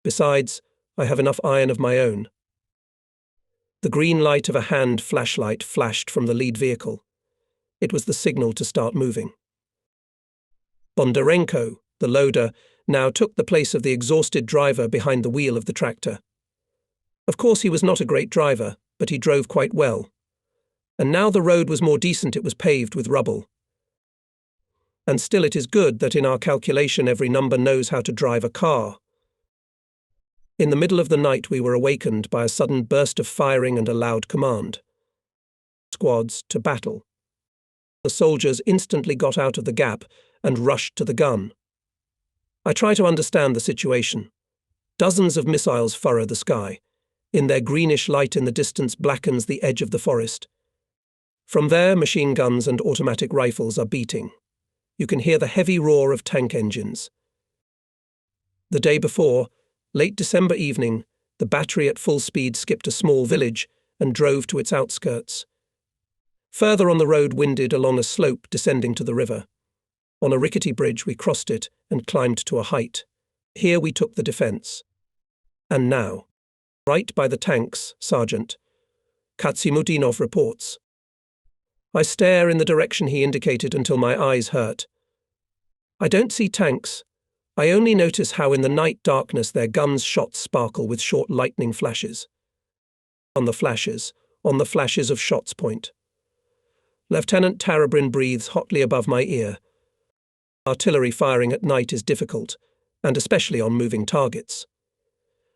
Besides, I have enough iron of my own. The green light of a hand flashlight flashed from the lead vehicle. It was the signal to start moving. Bondarenko, the loader, now took the place of the exhausted driver behind the wheel of the tractor. Of course, he was not a great driver, but he drove quite well. And now the road was more decent, it was paved with rubble. And still it is good that in our calculation every number knows how to drive a car. In the middle of the night we were awakened by a sudden burst of firing and a loud command. Squads to battle. The soldiers instantly got out of the gap and rushed to the gun. I try to understand the situation. Dozens of missiles furrow the sky. In their greenish light in the distance blackens the edge of the forest. From there, machine guns and automatic rifles are beating. You can hear the heavy roar of tank engines. The day before, late December evening, the battery at full speed skipped a small village and drove to its outskirts. Further on the road winded along a slope descending to the river. On a rickety bridge we crossed it and climbed to a height. Here we took the defence. And now, right by the tanks, Sergeant. Katsimudinov reports. I stare in the direction he indicated until my eyes hurt. I don't see tanks. I only notice how in the night darkness their guns' shots sparkle with short lightning flashes. On the flashes of shots point. Lieutenant Tarabrin breathes hotly above my ear. Artillery firing at night is difficult, and especially on moving targets.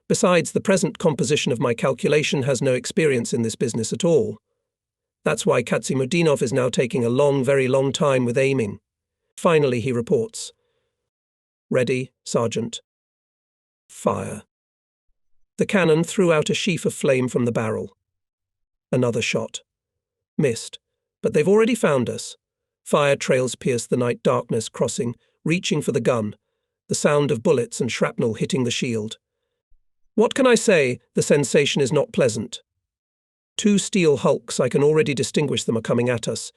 Besides, the present composition of my calculation has no experience in this business at all. That's why Katsimudinov is now taking a long, very long time with aiming. Finally, he reports. Ready, Sergeant. Fire. The cannon threw out a sheaf of flame from the barrel. Another shot. Missed, but they've already found us. Fire trails pierce the night darkness, crossing, reaching for the gun, the sound of bullets and shrapnel hitting the shield. What can I say? The sensation is not pleasant. Two steel hulks, I can already distinguish them, are coming at us.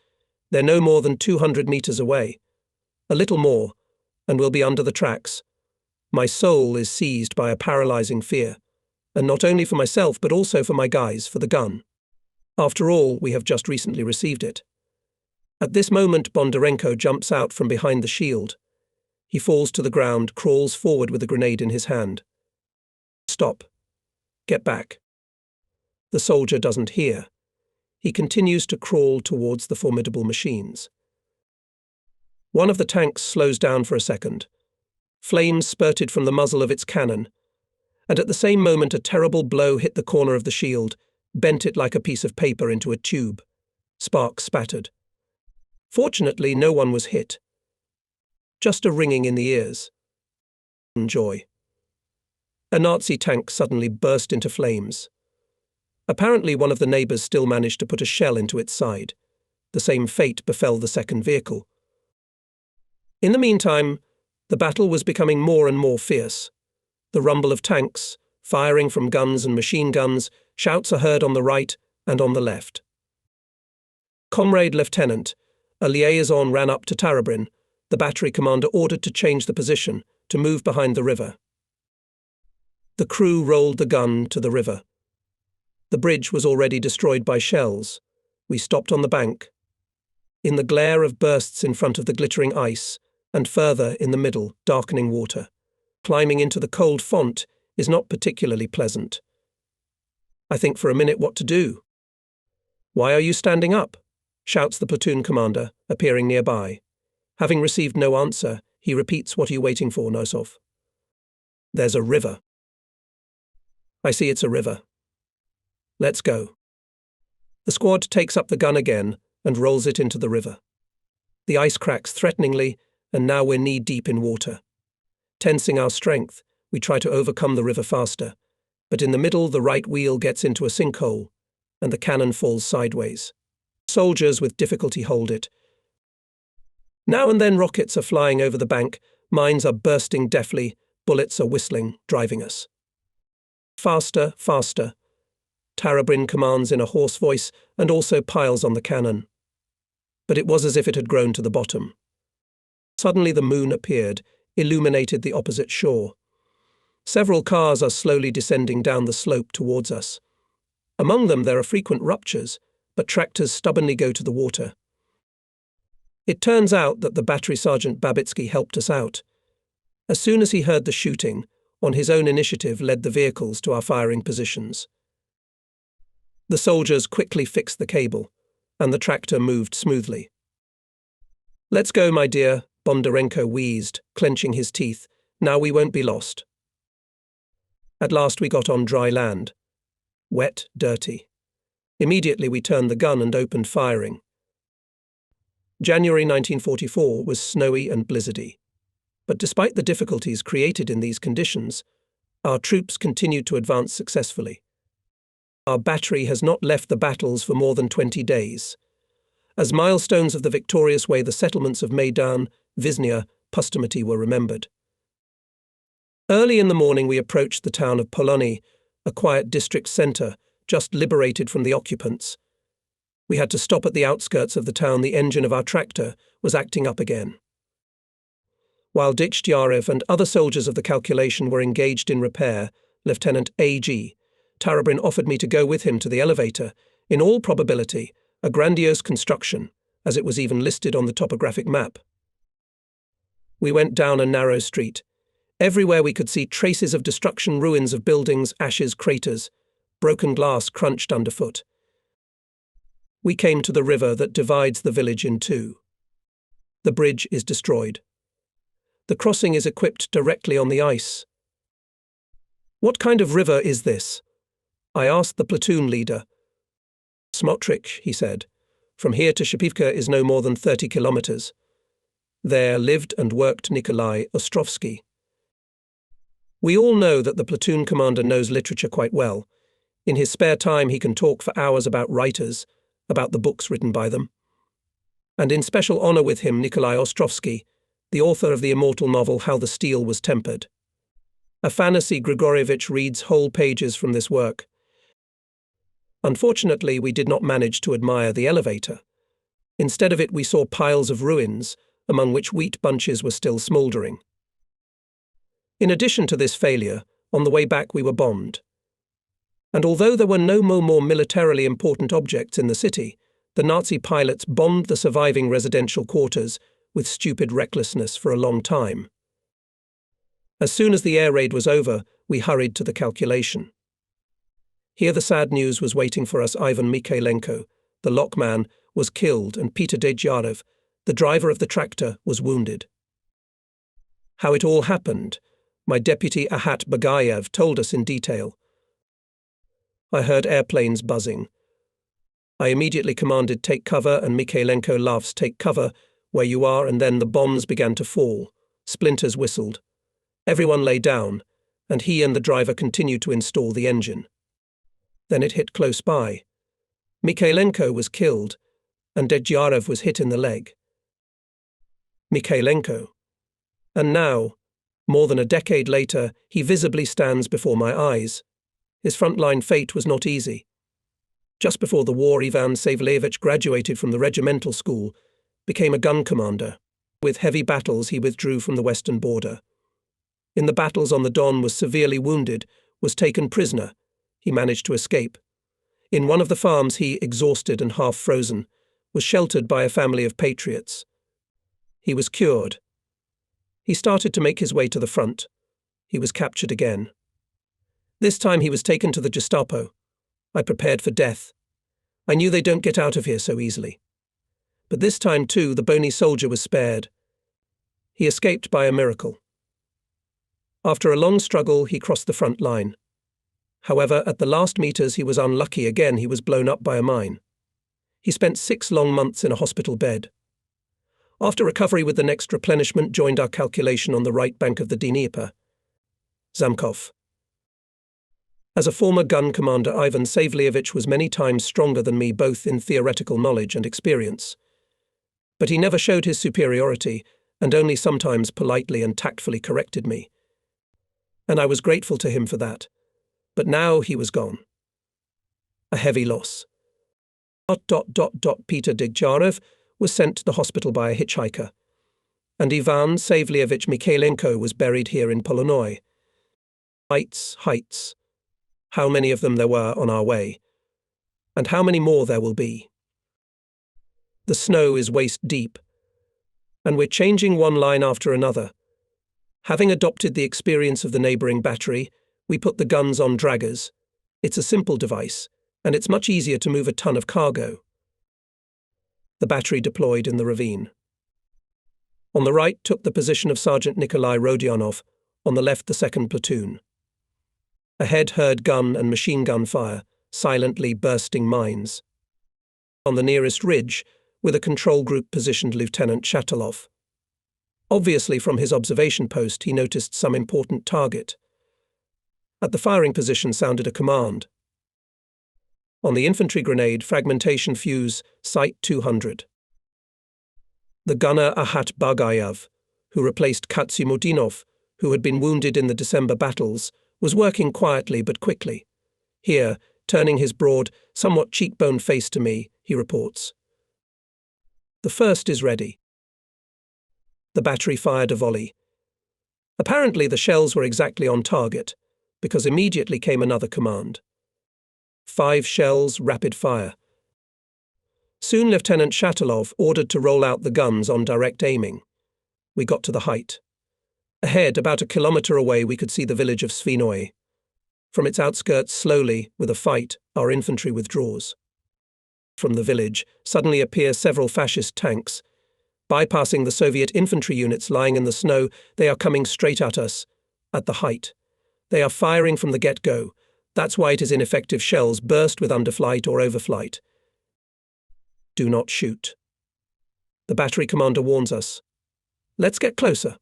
They're no more than 200 meters away. A little more, and we'll be under the tracks. My soul is seized by a paralyzing fear, and not only for myself but also for my guys, for the gun. After all, we have just recently received it. At this moment, Bondarenko jumps out from behind the shield. He falls to the ground, crawls forward with a grenade in his hand. Stop. Get back. The soldier doesn't hear. He continues to crawl towards the formidable machines. One of the tanks slows down for a second. Flames spurted from the muzzle of its cannon, and at the same moment a terrible blow hit the corner of the shield, bent it like a piece of paper into a tube. Sparks spattered. Fortunately, no one was hit. Just a ringing in the ears. Joy. A Nazi tank suddenly burst into flames. Apparently one of the neighbours still managed to put a shell into its side. The same fate befell the second vehicle. In the meantime, the battle was becoming more and more fierce. The rumble of tanks, firing from guns and machine guns, shouts are heard on the right and on the left. Comrade Lieutenant, a liaison ran up to Tarabrin. The battery commander ordered to change the position, to move behind the river. The crew rolled the gun to the river. The bridge was already destroyed by shells. We stopped on the bank. In the glare of bursts in front of the glittering ice, and further in the middle, darkening water. Climbing into the cold font is not particularly pleasant. I think for a minute what to do. Why are you standing up? Shouts the platoon commander, appearing nearby. Having received no answer, he repeats, what are you waiting for, Nosov? There's a river. I see it's a river. Let's go. The squad takes up the gun again and rolls it into the river. The ice cracks threateningly, and now we're knee-deep in water. Tensing our strength, we try to overcome the river faster, but in the middle the right wheel gets into a sinkhole, and the cannon falls sideways. Soldiers with difficulty hold it. Now and then rockets are flying over the bank, mines are bursting deafly, bullets are whistling, driving us. Faster, faster. Tarabrin commands in a hoarse voice and also piles on the cannon. But it was as if it had grown to the bottom. Suddenly the moon appeared, illuminated the opposite shore. Several cars are slowly descending down the slope towards us. Among them there are frequent ruptures, but tractors stubbornly go to the water. It turns out that the battery sergeant Babitsky helped us out. As soon as he heard the shooting, on his own initiative led the vehicles to our firing positions. The soldiers quickly fixed the cable, and the tractor moved smoothly. "Let's go, my dear," Bondarenko wheezed, clenching his teeth. "Now we won't be lost." At last we got on dry land. Wet, dirty. Immediately we turned the gun and opened firing. January 1944 was snowy and blizzardy. But despite the difficulties created in these conditions, our troops continued to advance successfully. Our battery has not left the battles for more than 20 days. As milestones of the victorious way, the settlements of Maidan, Viznia, Pustomati were remembered. Early in the morning we approached the town of Polony, a quiet district centre, just liberated from the occupants. We had to stop at the outskirts of the town. The engine of our tractor was acting up again. While Dnieper and other soldiers of the calculation were engaged in repair, Lieutenant A.G. Tarabrin offered me to go with him to the elevator, in all probability a grandiose construction, as it was even listed on the topographic map. We went down a narrow street. Everywhere we could see traces of destruction, ruins of buildings, ashes, craters. Broken glass crunched underfoot. We came to the river that divides the village in two. The bridge is destroyed. The crossing is equipped directly on the ice. "What kind of river is this?" I asked the platoon leader. "Smotrich," he said. "From here to Shipivka is no more than 30 kilometers. There lived and worked Nikolai Ostrovsky." We all know that the platoon commander knows literature quite well. In his spare time he can talk for hours about writers, about the books written by them. And in special honor with him Nikolai Ostrovsky, the author of the immortal novel How the Steel Was Tempered. Afanasy Grigorievich reads whole pages from this work. Unfortunately, we did not manage to admire the elevator. Instead of it, we saw piles of ruins, among which wheat bunches were still smouldering. In addition to this failure, on the way back we were bombed. And although there were no more militarily important objects in the city, the Nazi pilots bombed the surviving residential quarters with stupid recklessness for a long time. As soon as the air raid was over, we hurried to the calculation. Here the sad news was waiting for us. Ivan Mikhailenko, the lockman, was killed, and Peter Dejyarev, the driver of the tractor, was wounded. How it all happened, my deputy Ahat Bagayev told us in detail. I heard airplanes buzzing. I immediately commanded, "Take cover," and Mikhailenko laughs, "Take cover where you are," and then the bombs began to fall. Splinters whistled. Everyone lay down, and he and the driver continued to install the engine. Then it hit close by. Mikhailenko was killed, and Dejyarev was hit in the leg. Mikhailenko. And now, more than a decade later, he visibly stands before my eyes. His frontline fate was not easy. Just before the war, Ivan Savelevich graduated from the regimental school, became a gun commander. With heavy battles, he withdrew from the western border. In the battles on the Don, was severely wounded, was taken prisoner. He managed to escape. In one of the farms, he, exhausted and half frozen, was sheltered by a family of patriots. He was cured. He started to make his way to the front. He was captured again. This time he was taken to the Gestapo. I prepared for death. I knew they don't get out of here so easily. But this time, too, the bony soldier was spared. He escaped by a miracle. After a long struggle, he crossed the front line. However, at the last meters he was unlucky again. He was blown up by a mine. He spent 6 long months in a hospital bed. After recovery with the next replenishment, joined our calculation on the right bank of the Dnieper. Zamkov. As a former gun commander, Ivan Savelevich was many times stronger than me, both in theoretical knowledge and experience. But he never showed his superiority, and only sometimes politely and tactfully corrected me. And I was grateful to him for that. But now he was gone. A heavy loss. Peter Dejyarev was sent to the hospital by a hitchhiker, and Ivan Savelevich Mikhailenko was buried here in Polonoi. Heights. How many of them there were on our way. And how many more there will be? The snow is waist deep, and we're changing one line after another. Having adopted the experience of the neighbouring battery, we put the guns on draggers. It's a simple device, and it's much easier to move a ton of cargo. The battery deployed in the ravine. On the right took the position of Sergeant Nikolai Rodionov, on the left the 2nd platoon. Ahead heard gun and machine gun fire, silently bursting mines. On the nearest ridge, with a control group positioned Lieutenant Shatilov. Obviously from his observation post he noticed some important target. At the firing position sounded a command. On the infantry grenade, fragmentation fuse, Site 200. The gunner Ahat Bagayev, who replaced Katsimudinov, who had been wounded in the December battles, was working quietly but quickly. Here, turning his broad, somewhat cheekbone face to me, he reports. The first is ready. The battery fired a volley. Apparently the shells were exactly on target, because immediately came another command. 5 shells, rapid fire. Soon Lieutenant Shatilov ordered to roll out the guns on direct aiming. We got to the height. Ahead, about a kilometre away, we could see the village of Svinoi. From its outskirts, slowly, with a fight, our infantry withdraws. From the village, suddenly appear several fascist tanks. Bypassing the Soviet infantry units lying in the snow, they are coming straight at us, at the height. They are firing from the get-go. That's why it is ineffective shells burst with underflight or overflight. Do not shoot. The battery commander warns us. Let's get closer.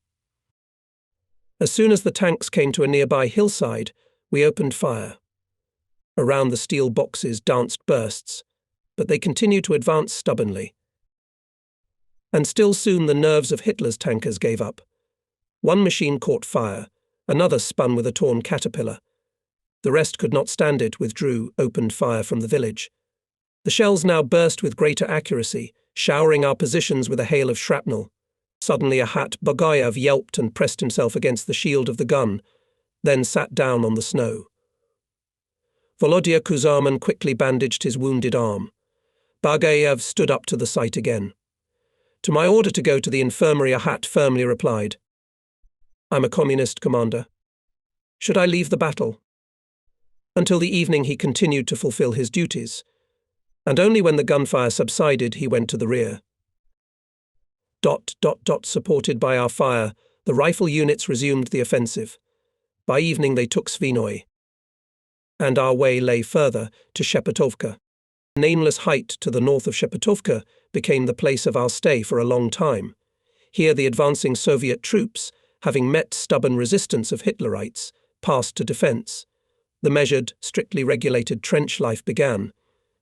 As soon as the tanks came to a nearby hillside, we opened fire. Around the steel boxes danced bursts, but they continued to advance stubbornly. And still soon the nerves of Hitler's tankers gave up. One machine caught fire, another spun with a torn caterpillar. The rest could not stand it, withdrew, opened fire from the village. The shells now burst with greater accuracy, showering our positions with a hail of shrapnel. Suddenly Ahat Bagayev yelped and pressed himself against the shield of the gun, then sat down on the snow. Volodya Kuzarman quickly bandaged his wounded arm. Bagayev stood up to the sight again. To my order to go to the infirmary, Ahat firmly replied, "I'm a communist, Commander. Should I leave the battle?" Until the evening he continued to fulfill his duties, and only when the gunfire subsided he went to the rear. Supported by our fire, the rifle units resumed the offensive. By evening they took Svinoi, and our way lay further to Shepetovka. A nameless height to the north of Shepetovka became the place of our stay for a long time. Here the advancing Soviet troops, having met stubborn resistance of Hitlerites, passed to defense. The measured, strictly regulated trench life began.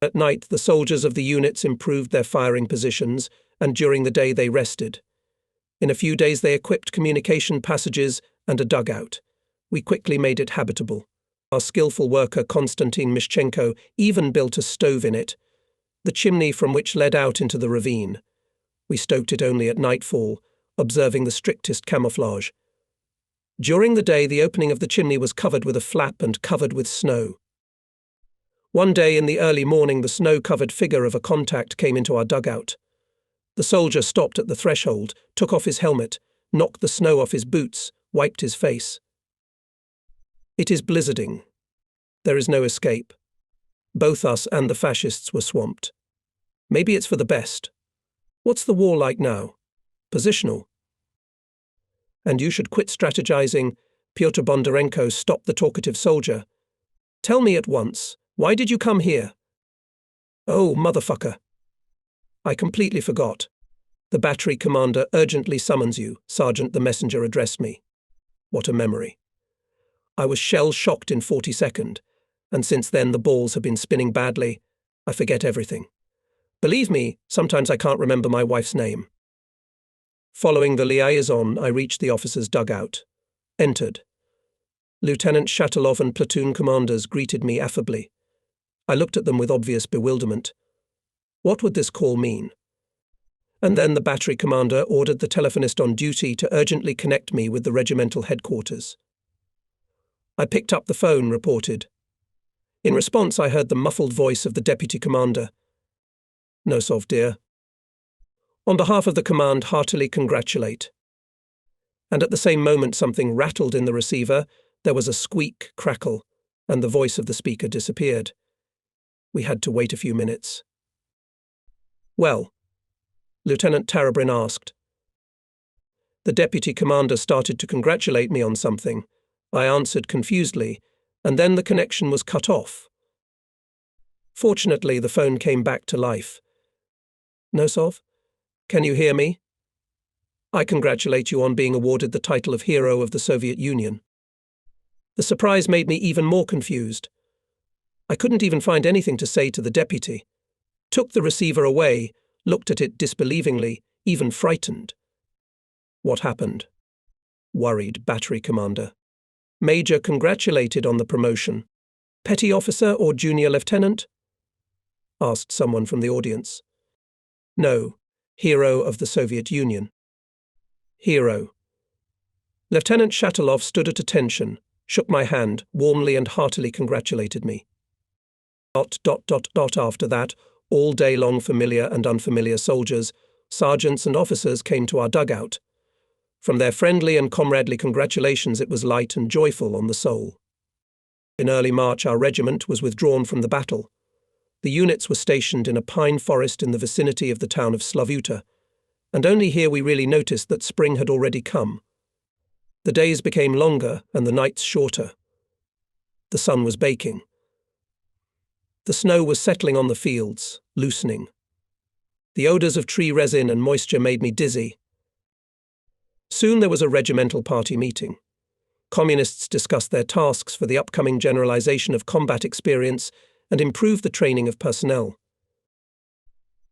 At night the soldiers of the units improved their firing positions, and during the day they rested. In a few days they equipped communication passages and a dugout. We quickly made it habitable. Our skillful worker Konstantin Mishchenko even built a stove in it, the chimney from which led out into the ravine. We stoked it only at nightfall, observing the strictest camouflage. During the day the opening of the chimney was covered with a flap and covered with snow. One day in the early morning the snow-covered figure of a contact came into our dugout. The soldier stopped at the threshold, took off his helmet, knocked the snow off his boots, wiped his face. It is blizzarding. There is no escape. Both us and the fascists were swamped. Maybe it's for the best. What's the war like now? Positional. And you should quit strategizing, Pyotr Bondarenko stopped the talkative soldier. Tell me at once, why did you come here? Oh, motherfucker. I completely forgot. The battery commander urgently summons you, Sergeant the messenger addressed me. What a memory. I was shell-shocked in 42nd, and since then the balls have been spinning badly. I forget everything. Believe me, sometimes I can't remember my wife's name. Following the liaison, I reached the officer's dugout. Entered. Lieutenant Shatilov and platoon commanders greeted me affably. I looked at them with obvious bewilderment. What would this call mean? And then the battery commander ordered the telephonist on duty to urgently connect me with the regimental headquarters. I picked up the phone, reported. In response, I heard the muffled voice of the deputy commander. "Nosov, dear. On behalf of the command, heartily congratulate." And at the same moment something rattled in the receiver, there was a squeak, crackle, and the voice of the speaker disappeared. We had to wait a few minutes. "Well?" Lieutenant Tarabrin asked. The deputy commander started to congratulate me on something. I answered confusedly, and then the connection was cut off. Fortunately, the phone came back to life. "Nosov, can you hear me? I congratulate you on being awarded the title of Hero of the Soviet Union." The surprise made me even more confused. I couldn't even find anything to say to the deputy. Took the receiver away, looked at it disbelievingly, even frightened. "What happened?" Worried battery commander. "Major congratulated on the promotion. Petty officer or junior lieutenant?" asked someone from the audience. "No, Hero of the Soviet Union." "Hero." Lieutenant Shatilov stood at attention, shook my hand, warmly and heartily congratulated me. After that, all day long familiar and unfamiliar soldiers, sergeants and officers came to our dugout. From their friendly and comradely congratulations it was light and joyful on the soul. In early March our regiment was withdrawn from the battle. The units were stationed in a pine forest in the vicinity of the town of Slavuta, and only here we really noticed that spring had already come. The days became longer and the nights shorter. The sun was baking. The snow was settling on the fields, loosening. The odours of tree resin and moisture made me dizzy. Soon there was a regimental party meeting. Communists discussed their tasks for the upcoming generalization of combat experience and improve the training of personnel.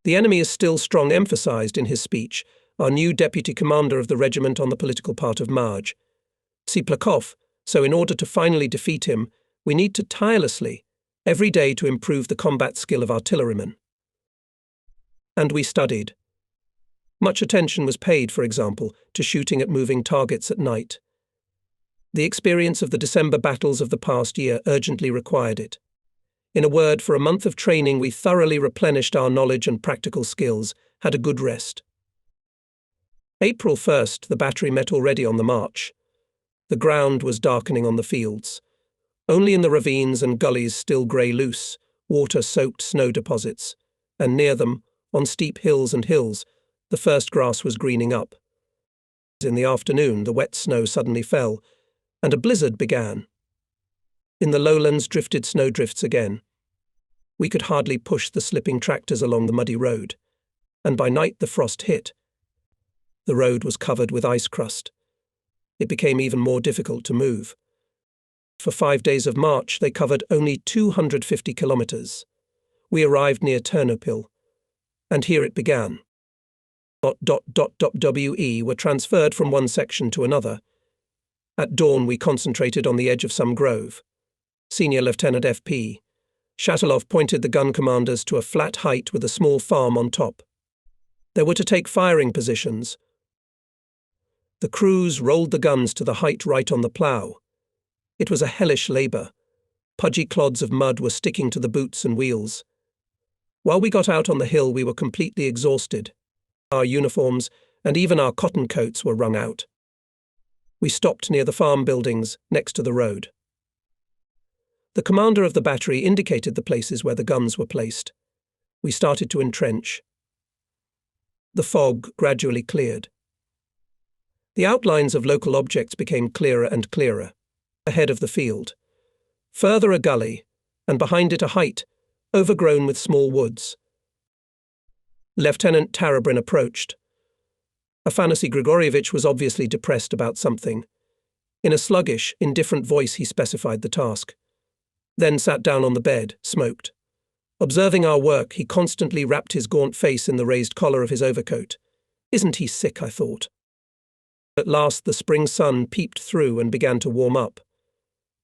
"The enemy is still strong," emphasized in his speech our new deputy commander of the regiment on the political part of Marj. Tsiplakov, so in order to finally defeat him, we need to tirelessly, every day to improve the combat skill of artillerymen. And we studied. Much attention was paid, for example, to shooting at moving targets at night. The experience of the December battles of the past year urgently required it. In a word, for a month of training we thoroughly replenished our knowledge and practical skills, had a good rest. April 1st, the battery met already on the march. The ground was darkening on the fields. Only in the ravines and gullies still grey loose, water-soaked snow deposits, and near them, on steep hills and hills, the first grass was greening up. In the afternoon, the wet snow suddenly fell, and a blizzard began. In the lowlands drifted snowdrifts again. We could hardly push the slipping tractors along the muddy road, and by night the frost hit. The road was covered with ice crust. It became even more difficult to move. For 5 days of march, they covered only 250 kilometers. We arrived near Ternopil, and here it began. WE were transferred from one section to another. At dawn we concentrated on the edge of some grove. Senior Lieutenant FP. Shatilov pointed the gun commanders to a flat height with a small farm on top. They were to take firing positions. The crews rolled the guns to the height right on the plough. It was a hellish labour. Pudgy clods of mud were sticking to the boots and wheels. While we got out on the hill we were completely exhausted. Our uniforms and even our cotton coats were wrung out. We stopped near the farm buildings next to the road. The commander of the battery indicated the places where the guns were placed. We started to entrench. The fog gradually cleared. The outlines of local objects became clearer and clearer. Ahead of the field. Further a gully, and behind it a height, overgrown with small woods. Lieutenant Tarabrin approached. Afanasy Grigorievich was obviously depressed about something. In a sluggish, indifferent voice he specified the task. Then sat down on the bed, smoked. Observing our work, he constantly wrapped his gaunt face in the raised collar of his overcoat. Isn't he sick, I thought. At last the spring sun peeped through and began to warm up.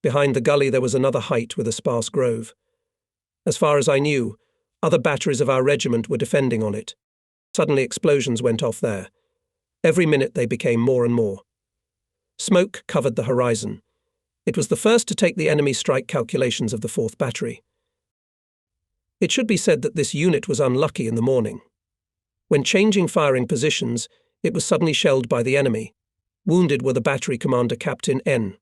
Behind the gully there was another height with a sparse grove. As far as I knew, other batteries of our regiment were defending on it. Suddenly explosions went off there. Every minute they became more and more. Smoke covered the horizon. It was the first to take the enemy strike calculations of the 4th Battery. It should be said that this unit was unlucky in the morning. When changing firing positions, it was suddenly shelled by the enemy. Wounded were the battery commander Captain N.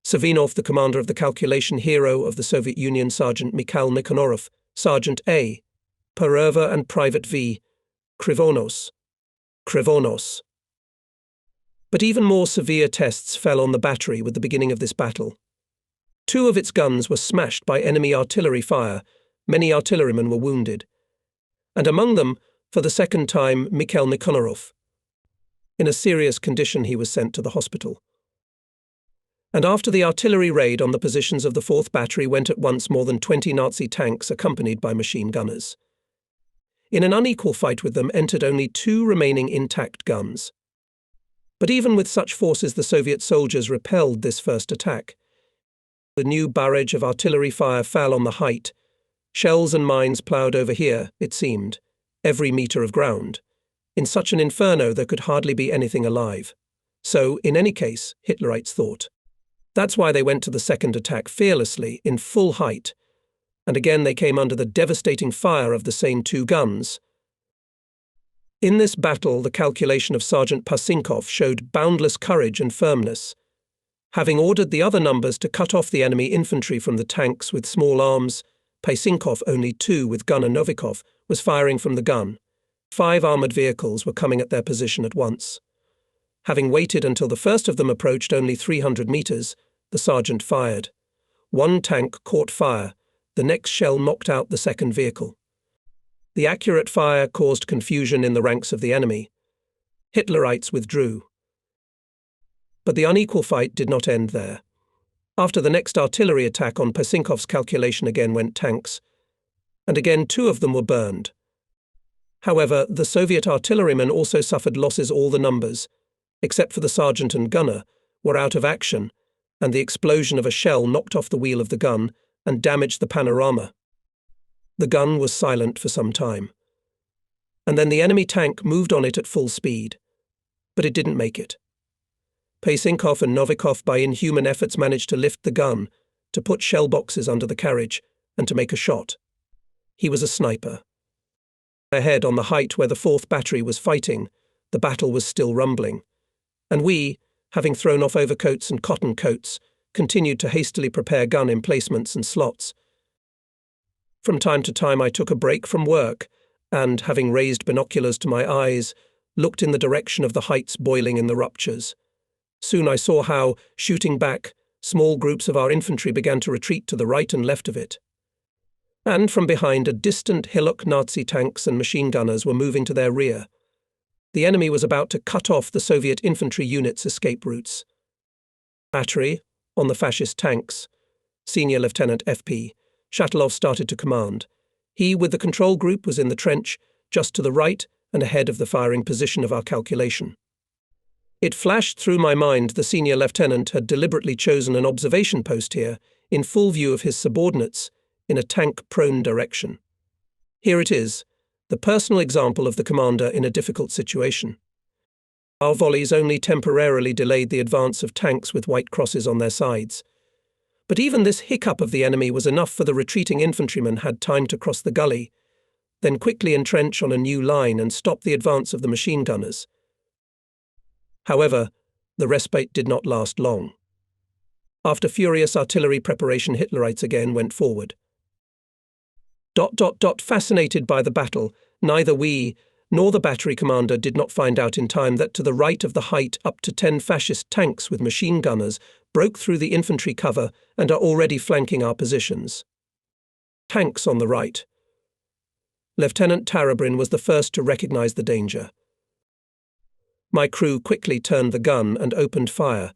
Savinov, the commander of the calculation hero of the Soviet Union, Sergeant Mikhail Nikanorov, Sergeant A. Pererva, and Private V. Krivonos. But even more severe tests fell on the battery with the beginning of this battle. 2 of its guns were smashed by enemy artillery fire. Many artillerymen were wounded. And among them, for the second time, Mikhail Nikanorov. In a serious condition, he was sent to the hospital. And after the artillery raid on the positions of the 4th Battery went at once more than 20 Nazi tanks accompanied by machine gunners. In an unequal fight with them entered only 2 remaining intact guns. But even with such forces, the Soviet soldiers repelled this first attack. The new barrage of artillery fire fell on the height. Shells and mines ploughed over here, it seemed, every metre of ground. In such an inferno there could hardly be anything alive. So, in any case, Hitlerites thought. That's why they went to the second attack fearlessly, in full height. And again they came under the devastating fire of the same 2 guns. In this battle, the calculation of Sergeant Pasinkov showed boundless courage and firmness. Having ordered the other numbers to cut off the enemy infantry from the tanks with small arms, Pasinkov, only 2 with gunner Novikov, was firing from the gun. 5 armoured vehicles were coming at their position at once. Having waited until the first of them approached only 300 metres, the sergeant fired. 1 tank caught fire. The next shell knocked out the second vehicle. The accurate fire caused confusion in the ranks of the enemy. Hitlerites withdrew. But the unequal fight did not end there. After the next artillery attack on Pasinkov's calculation again went tanks, and again 2 of them were burned. However, the Soviet artillerymen also suffered losses. All the numbers, except for the sergeant and gunner, were out of action, and the explosion of a shell knocked off the wheel of the gun and damaged the panorama. The gun was silent for some time. And then the enemy tank moved on it at full speed. But it didn't make it. Pasinkov and Novikov by inhuman efforts managed to lift the gun, to put shell boxes under the carriage, and to make a shot. He was a sniper. Ahead on the height where the 4th Battery was fighting, the battle was still rumbling. And we, having thrown off overcoats and cotton coats, continued to hastily prepare gun emplacements and slots. From time to time I took a break from work and, having raised binoculars to my eyes, looked in the direction of the heights boiling in the ruptures. Soon I saw how, shooting back, small groups of our infantry began to retreat to the right and left of it. And from behind, a distant hillock Nazi tanks and machine gunners were moving to their rear. The enemy was about to cut off the Soviet infantry units' escape routes. Battery, on the fascist tanks, Senior Lieutenant F.P. Shatilov started to command. He, with the control group, was in the trench, just to the right and ahead of the firing position of our calculation. It flashed through my mind the senior lieutenant had deliberately chosen an observation post here, in full view of his subordinates, in a tank-prone direction. Here it is, the personal example of the commander in a difficult situation. Our volleys only temporarily delayed the advance of tanks with white crosses on their sides. But even this hiccup of the enemy was enough for the retreating infantrymen had time to cross the gully, then quickly entrench on a new line and stop the advance of the machine gunners. However, the respite did not last long. After furious artillery preparation, Hitlerites again went forward. Fascinated by the battle, neither we nor the battery commander did not find out in time that to the right of the height up to 10 fascist tanks with machine gunners broke through the infantry cover and are already flanking our positions. Tanks on the right. Lieutenant Tarabrin was the first to recognize the danger. My crew quickly turned the gun and opened fire.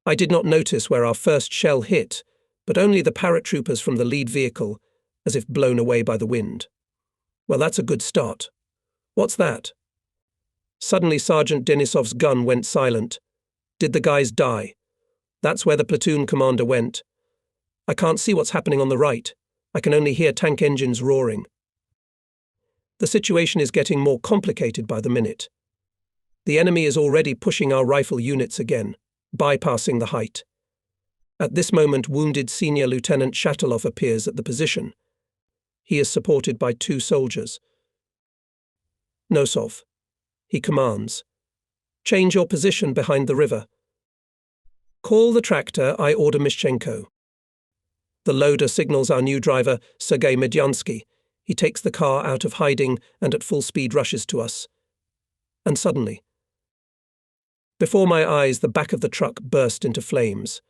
I did not notice where our first shell hit, but only the paratroopers from the lead vehicle, as if blown away by the wind. Well, that's a good start. What's that? Suddenly Sergeant Denisov's gun went silent. Did the guys die? That's where the platoon commander went. I can't see what's happening on the right. I can only hear tank engines roaring. The situation is getting more complicated by the minute. The enemy is already pushing our rifle units again, bypassing the height. At this moment, wounded Senior Lieutenant Shatilov appears at the position. He is supported by 2 soldiers. Nosov, he commands. Change your position behind the river. Call the tractor, I order Mishchenko. The loader signals our new driver, Sergei Medyansky. He takes the car out of hiding and at full speed rushes to us. And suddenly, before my eyes, the back of the truck burst into flames,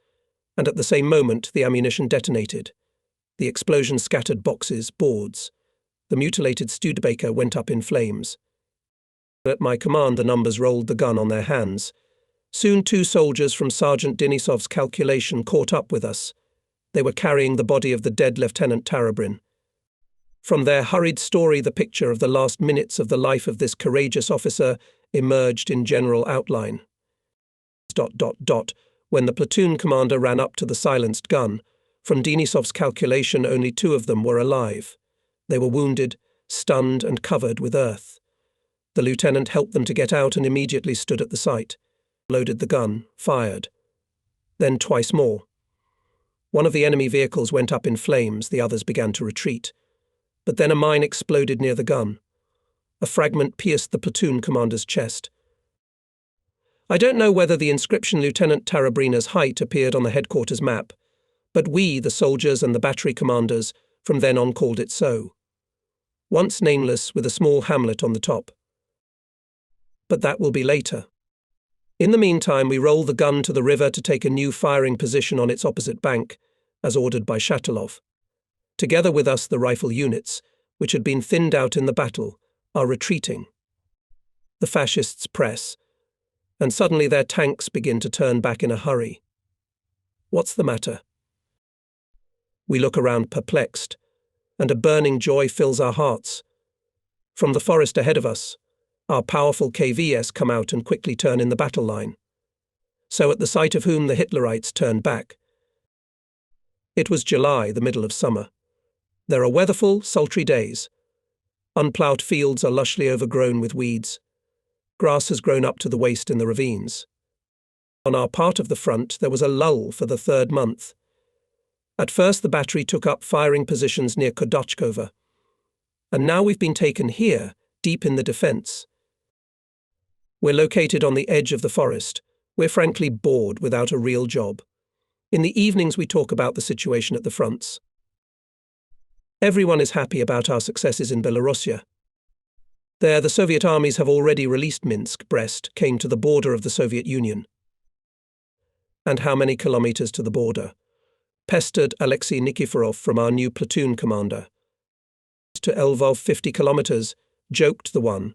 and at the same moment the ammunition detonated. The explosion scattered boxes, boards. The mutilated Studebaker went up in flames. At my command, the numbers rolled the gun on their hands. Soon 2 soldiers from Sergeant Denisov's calculation caught up with us. They were carrying the body of the dead Lieutenant Tarabrin. From their hurried story, the picture of the last minutes of the life of this courageous officer emerged in general outline. When the platoon commander ran up to the silenced gun, from Denisov's calculation only 2 of them were alive. They were wounded, stunned and covered with earth. The lieutenant helped them to get out and immediately stood at the site, loaded the gun, fired. Then twice more. One of the enemy vehicles went up in flames, the others began to retreat. But then a mine exploded near the gun. A fragment pierced the platoon commander's chest. I don't know whether the inscription Lieutenant Tarabrina's height appeared on the headquarters map, but we, the soldiers and the battery commanders, from then on called it so. Once nameless, with a small hamlet on the top. But that will be later. In the meantime, we roll the gun to the river to take a new firing position on its opposite bank, as ordered by Shatilov. Together with us, the rifle units, which had been thinned out in the battle, are retreating. The fascists press, and suddenly their tanks begin to turn back in a hurry. What's the matter? We look around perplexed, and a burning joy fills our hearts. From the forest ahead of us, our powerful KVS come out and quickly turn in the battle line. So at the sight of whom the Hitlerites turn back. It was July, the middle of summer. There are weatherful, sultry days. Unploughed fields are lushly overgrown with weeds. Grass has grown up to the waist in the ravines. On our part of the front, there was a lull for the 3rd month. At first, the battery took up firing positions near Kodochkova. And now we've been taken here, deep in the defence. We're located on the edge of the forest. We're frankly bored without a real job. In the evenings, we talk about the situation at the fronts. Everyone is happy about our successes in Belorussia. There, the Soviet armies have already released Minsk. Brest came to the border of the Soviet Union. And how many kilometers to the border? Pestered Alexei Nikiforov from our new platoon commander. To Lvov 50 kilometers, joked the one,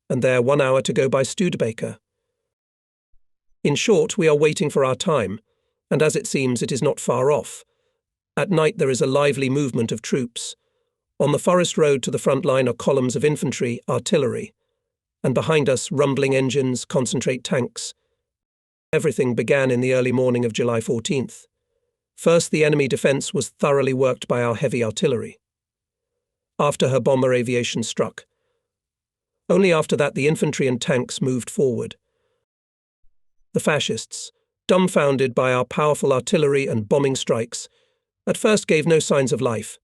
and there 1 hour to go by Studebaker. In short, we are waiting for our time, and as it seems, it is not far off. At night there is a lively movement of troops. On the forest road to the front line are columns of infantry, artillery, and behind us rumbling engines, concentrate tanks. Everything began in the early morning of July 14th. First, the enemy defence was thoroughly worked by our heavy artillery. After her bomber aviation struck. Only after that the infantry and tanks moved forward. The fascists, dumbfounded by our powerful artillery and bombing strikes, at first gave no signs of life,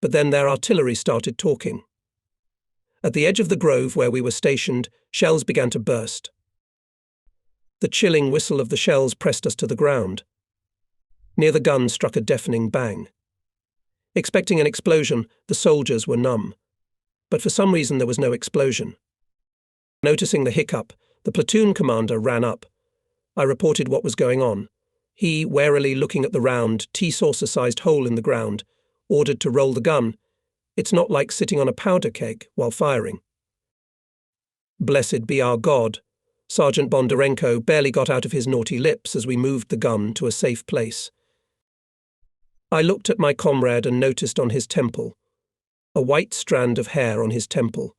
but then their artillery started talking. At the edge of the grove where we were stationed, shells began to burst. The chilling whistle of the shells pressed us to the ground. Near the gun struck a deafening bang. Expecting an explosion, the soldiers were numb. But for some reason there was no explosion. Noticing the hiccup, the platoon commander ran up. I reported what was going on. He, warily looking at the round, tea-saucer-sized hole in the ground, ordered to roll the gun. It's not like sitting on a powder keg while firing. Blessed be our God. Sergeant Bondarenko barely got out of his naughty lips as we moved the gun to a safe place. I looked at my comrade and noticed on his temple, a white strand of hair on his temple.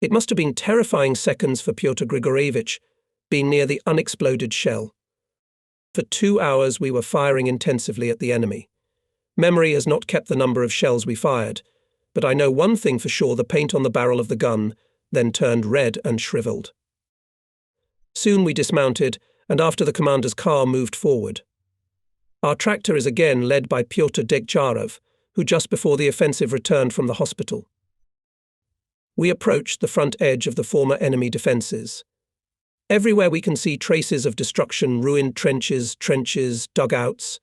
It must have been terrifying seconds for Pyotr Grigorievich, being near the unexploded shell. For 2 hours we were firing intensively at the enemy. Memory has not kept the number of shells we fired, but I know one thing for sure: the paint on the barrel of the gun then turned red and shriveled. Soon we dismounted, and after the commander's car moved forward. Our tractor is again led by Pyotr Degtyarev, who just before the offensive returned from the hospital. We approach the front edge of the former enemy defences. Everywhere we can see traces of destruction, ruined trenches, dugouts.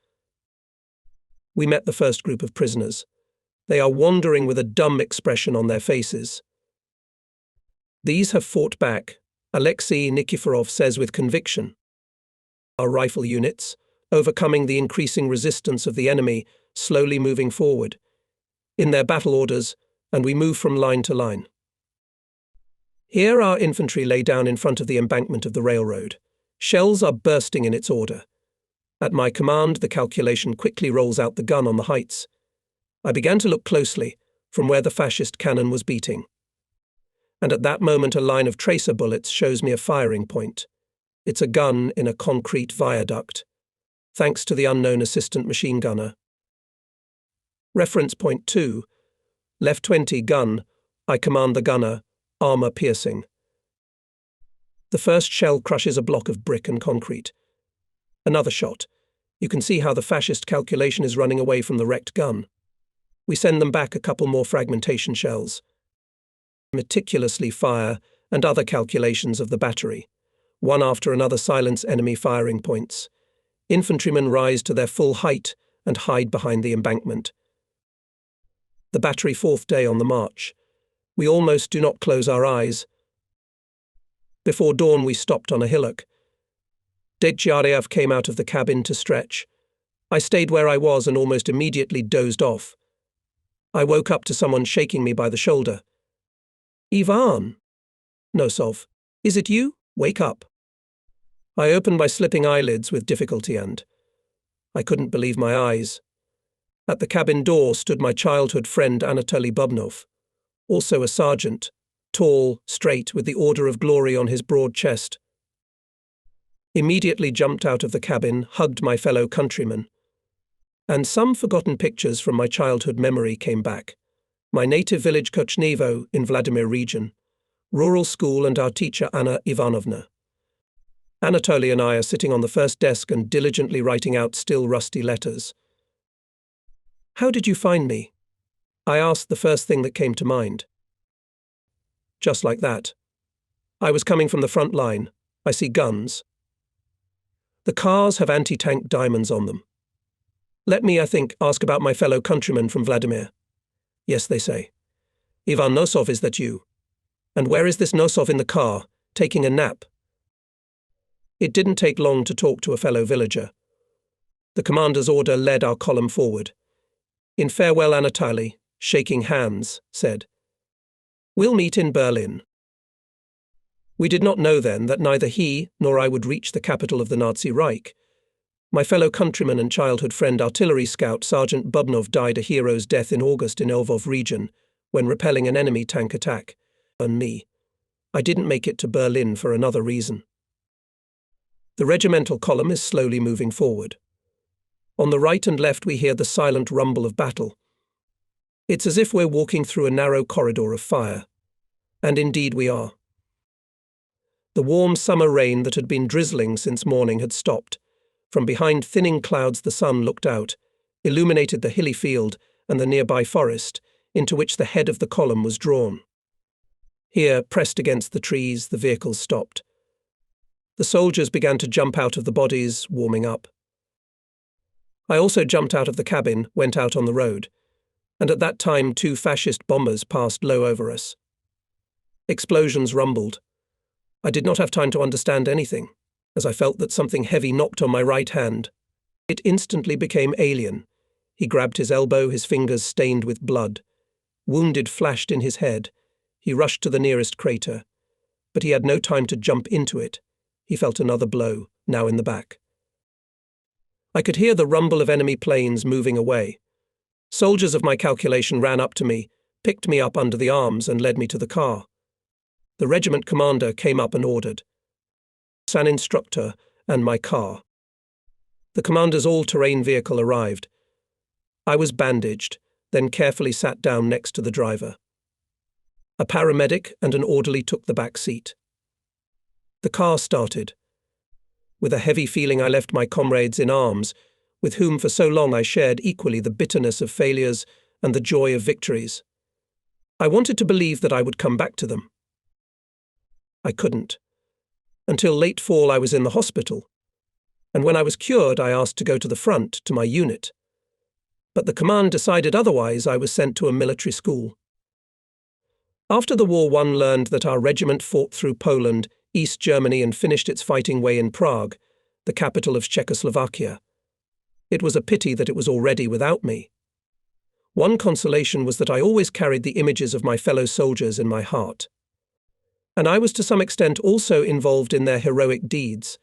We met the first group of prisoners. They are wandering with a dumb expression on their faces. These have fought back, Alexei Nikiforov says with conviction. Our rifle units, overcoming the increasing resistance of the enemy, slowly moving forward, in their battle orders, and we move from line to line. Here our infantry lay down in front of the embankment of the railroad. Shells are bursting in its order. At my command, the calculation quickly rolls out the gun on the heights. I began to look closely, from where the fascist cannon was beating. And at that moment a line of tracer bullets shows me a firing point. It's a gun in a concrete viaduct, thanks to the unknown assistant machine gunner. Reference point 2, left 20 gun, I command the gunner, armour piercing. The first shell crushes a block of brick and concrete. Another shot. You can see how the fascist calculation is running away from the wrecked gun. We send them back a couple more fragmentation shells. Meticulously fire and other calculations of the battery. One after another silence enemy firing points. Infantrymen rise to their full height and hide behind the embankment. The battery fourth day on the march. We almost do not close our eyes. Before dawn we stopped on a hillock. Degtyarev came out of the cabin to stretch. I stayed where I was and almost immediately dozed off. I woke up to someone shaking me by the shoulder. Ivan! Nosov, is it you? Wake up. I opened my slipping eyelids with difficulty and I couldn't believe my eyes. At the cabin door stood my childhood friend Anatoly Bubnov, also a sergeant, tall, straight, with the Order of Glory on his broad chest. Immediately jumped out of the cabin, hugged my fellow countrymen. And some forgotten pictures from my childhood memory came back. My native village Kochnevo in Vladimir region, rural school and our teacher Anna Ivanovna. Anatoly and I are sitting on the first desk and diligently writing out still rusty letters. How did you find me? I asked the first thing that came to mind. Just like that. I was coming from the front line. I see guns. The cars have anti-tank diamonds on them. Let me, I think, ask about my fellow countrymen from Vladimir. Yes, they say. Ivan Nosov, is that you? And where is this Nosov in the car, taking a nap? It didn't take long to talk to a fellow villager. The commander's order led our column forward. In farewell, Anatoly, shaking hands, said, "We'll meet in Berlin." We did not know then that neither he nor I would reach the capital of the Nazi Reich. My fellow countryman and childhood friend artillery scout Sergeant Bubnov died a hero's death in August in Lvov region when repelling an enemy tank attack. And me. I didn't make it to Berlin for another reason. The regimental column is slowly moving forward. On the right and left we hear the silent rumble of battle. It's as if we're walking through a narrow corridor of fire. And indeed we are. The warm summer rain that had been drizzling since morning had stopped. From behind thinning clouds the sun looked out, illuminated the hilly field and the nearby forest, into which the head of the column was drawn. Here, pressed against the trees, the vehicles stopped. The soldiers began to jump out of the bodies, warming up. I also jumped out of the cabin, went out on the road, and at that time 2 fascist bombers passed low over us. Explosions rumbled. I did not have time to understand anything, as I felt that something heavy knocked on my right hand. It instantly became alien. He grabbed his elbow, his fingers stained with blood. Wounded flashed in his head. He rushed to the nearest crater. But he had no time to jump into it. He felt another blow, now in the back. I could hear the rumble of enemy planes moving away. Soldiers of my calculation ran up to me, picked me up under the arms and led me to the car. The regiment commander came up and ordered, "An instructor and my car." The commander's all-terrain vehicle arrived. I was bandaged, then carefully sat down next to the driver. A paramedic and an orderly took the back seat. The car started. With a heavy feeling I left my comrades in arms, with whom for so long I shared equally the bitterness of failures and the joy of victories. I wanted to believe that I would come back to them. I couldn't. Until late fall I was in the hospital, and when I was cured I asked to go to the front, to my unit. But the command decided otherwise. I was sent to a military school. After the war, one learned that our regiment fought through Poland, East Germany, and finished its fighting way in Prague, the capital of Czechoslovakia. It was a pity that it was already without me. One consolation was that I always carried the images of my fellow soldiers in my heart. And I was to some extent also involved in their heroic deeds,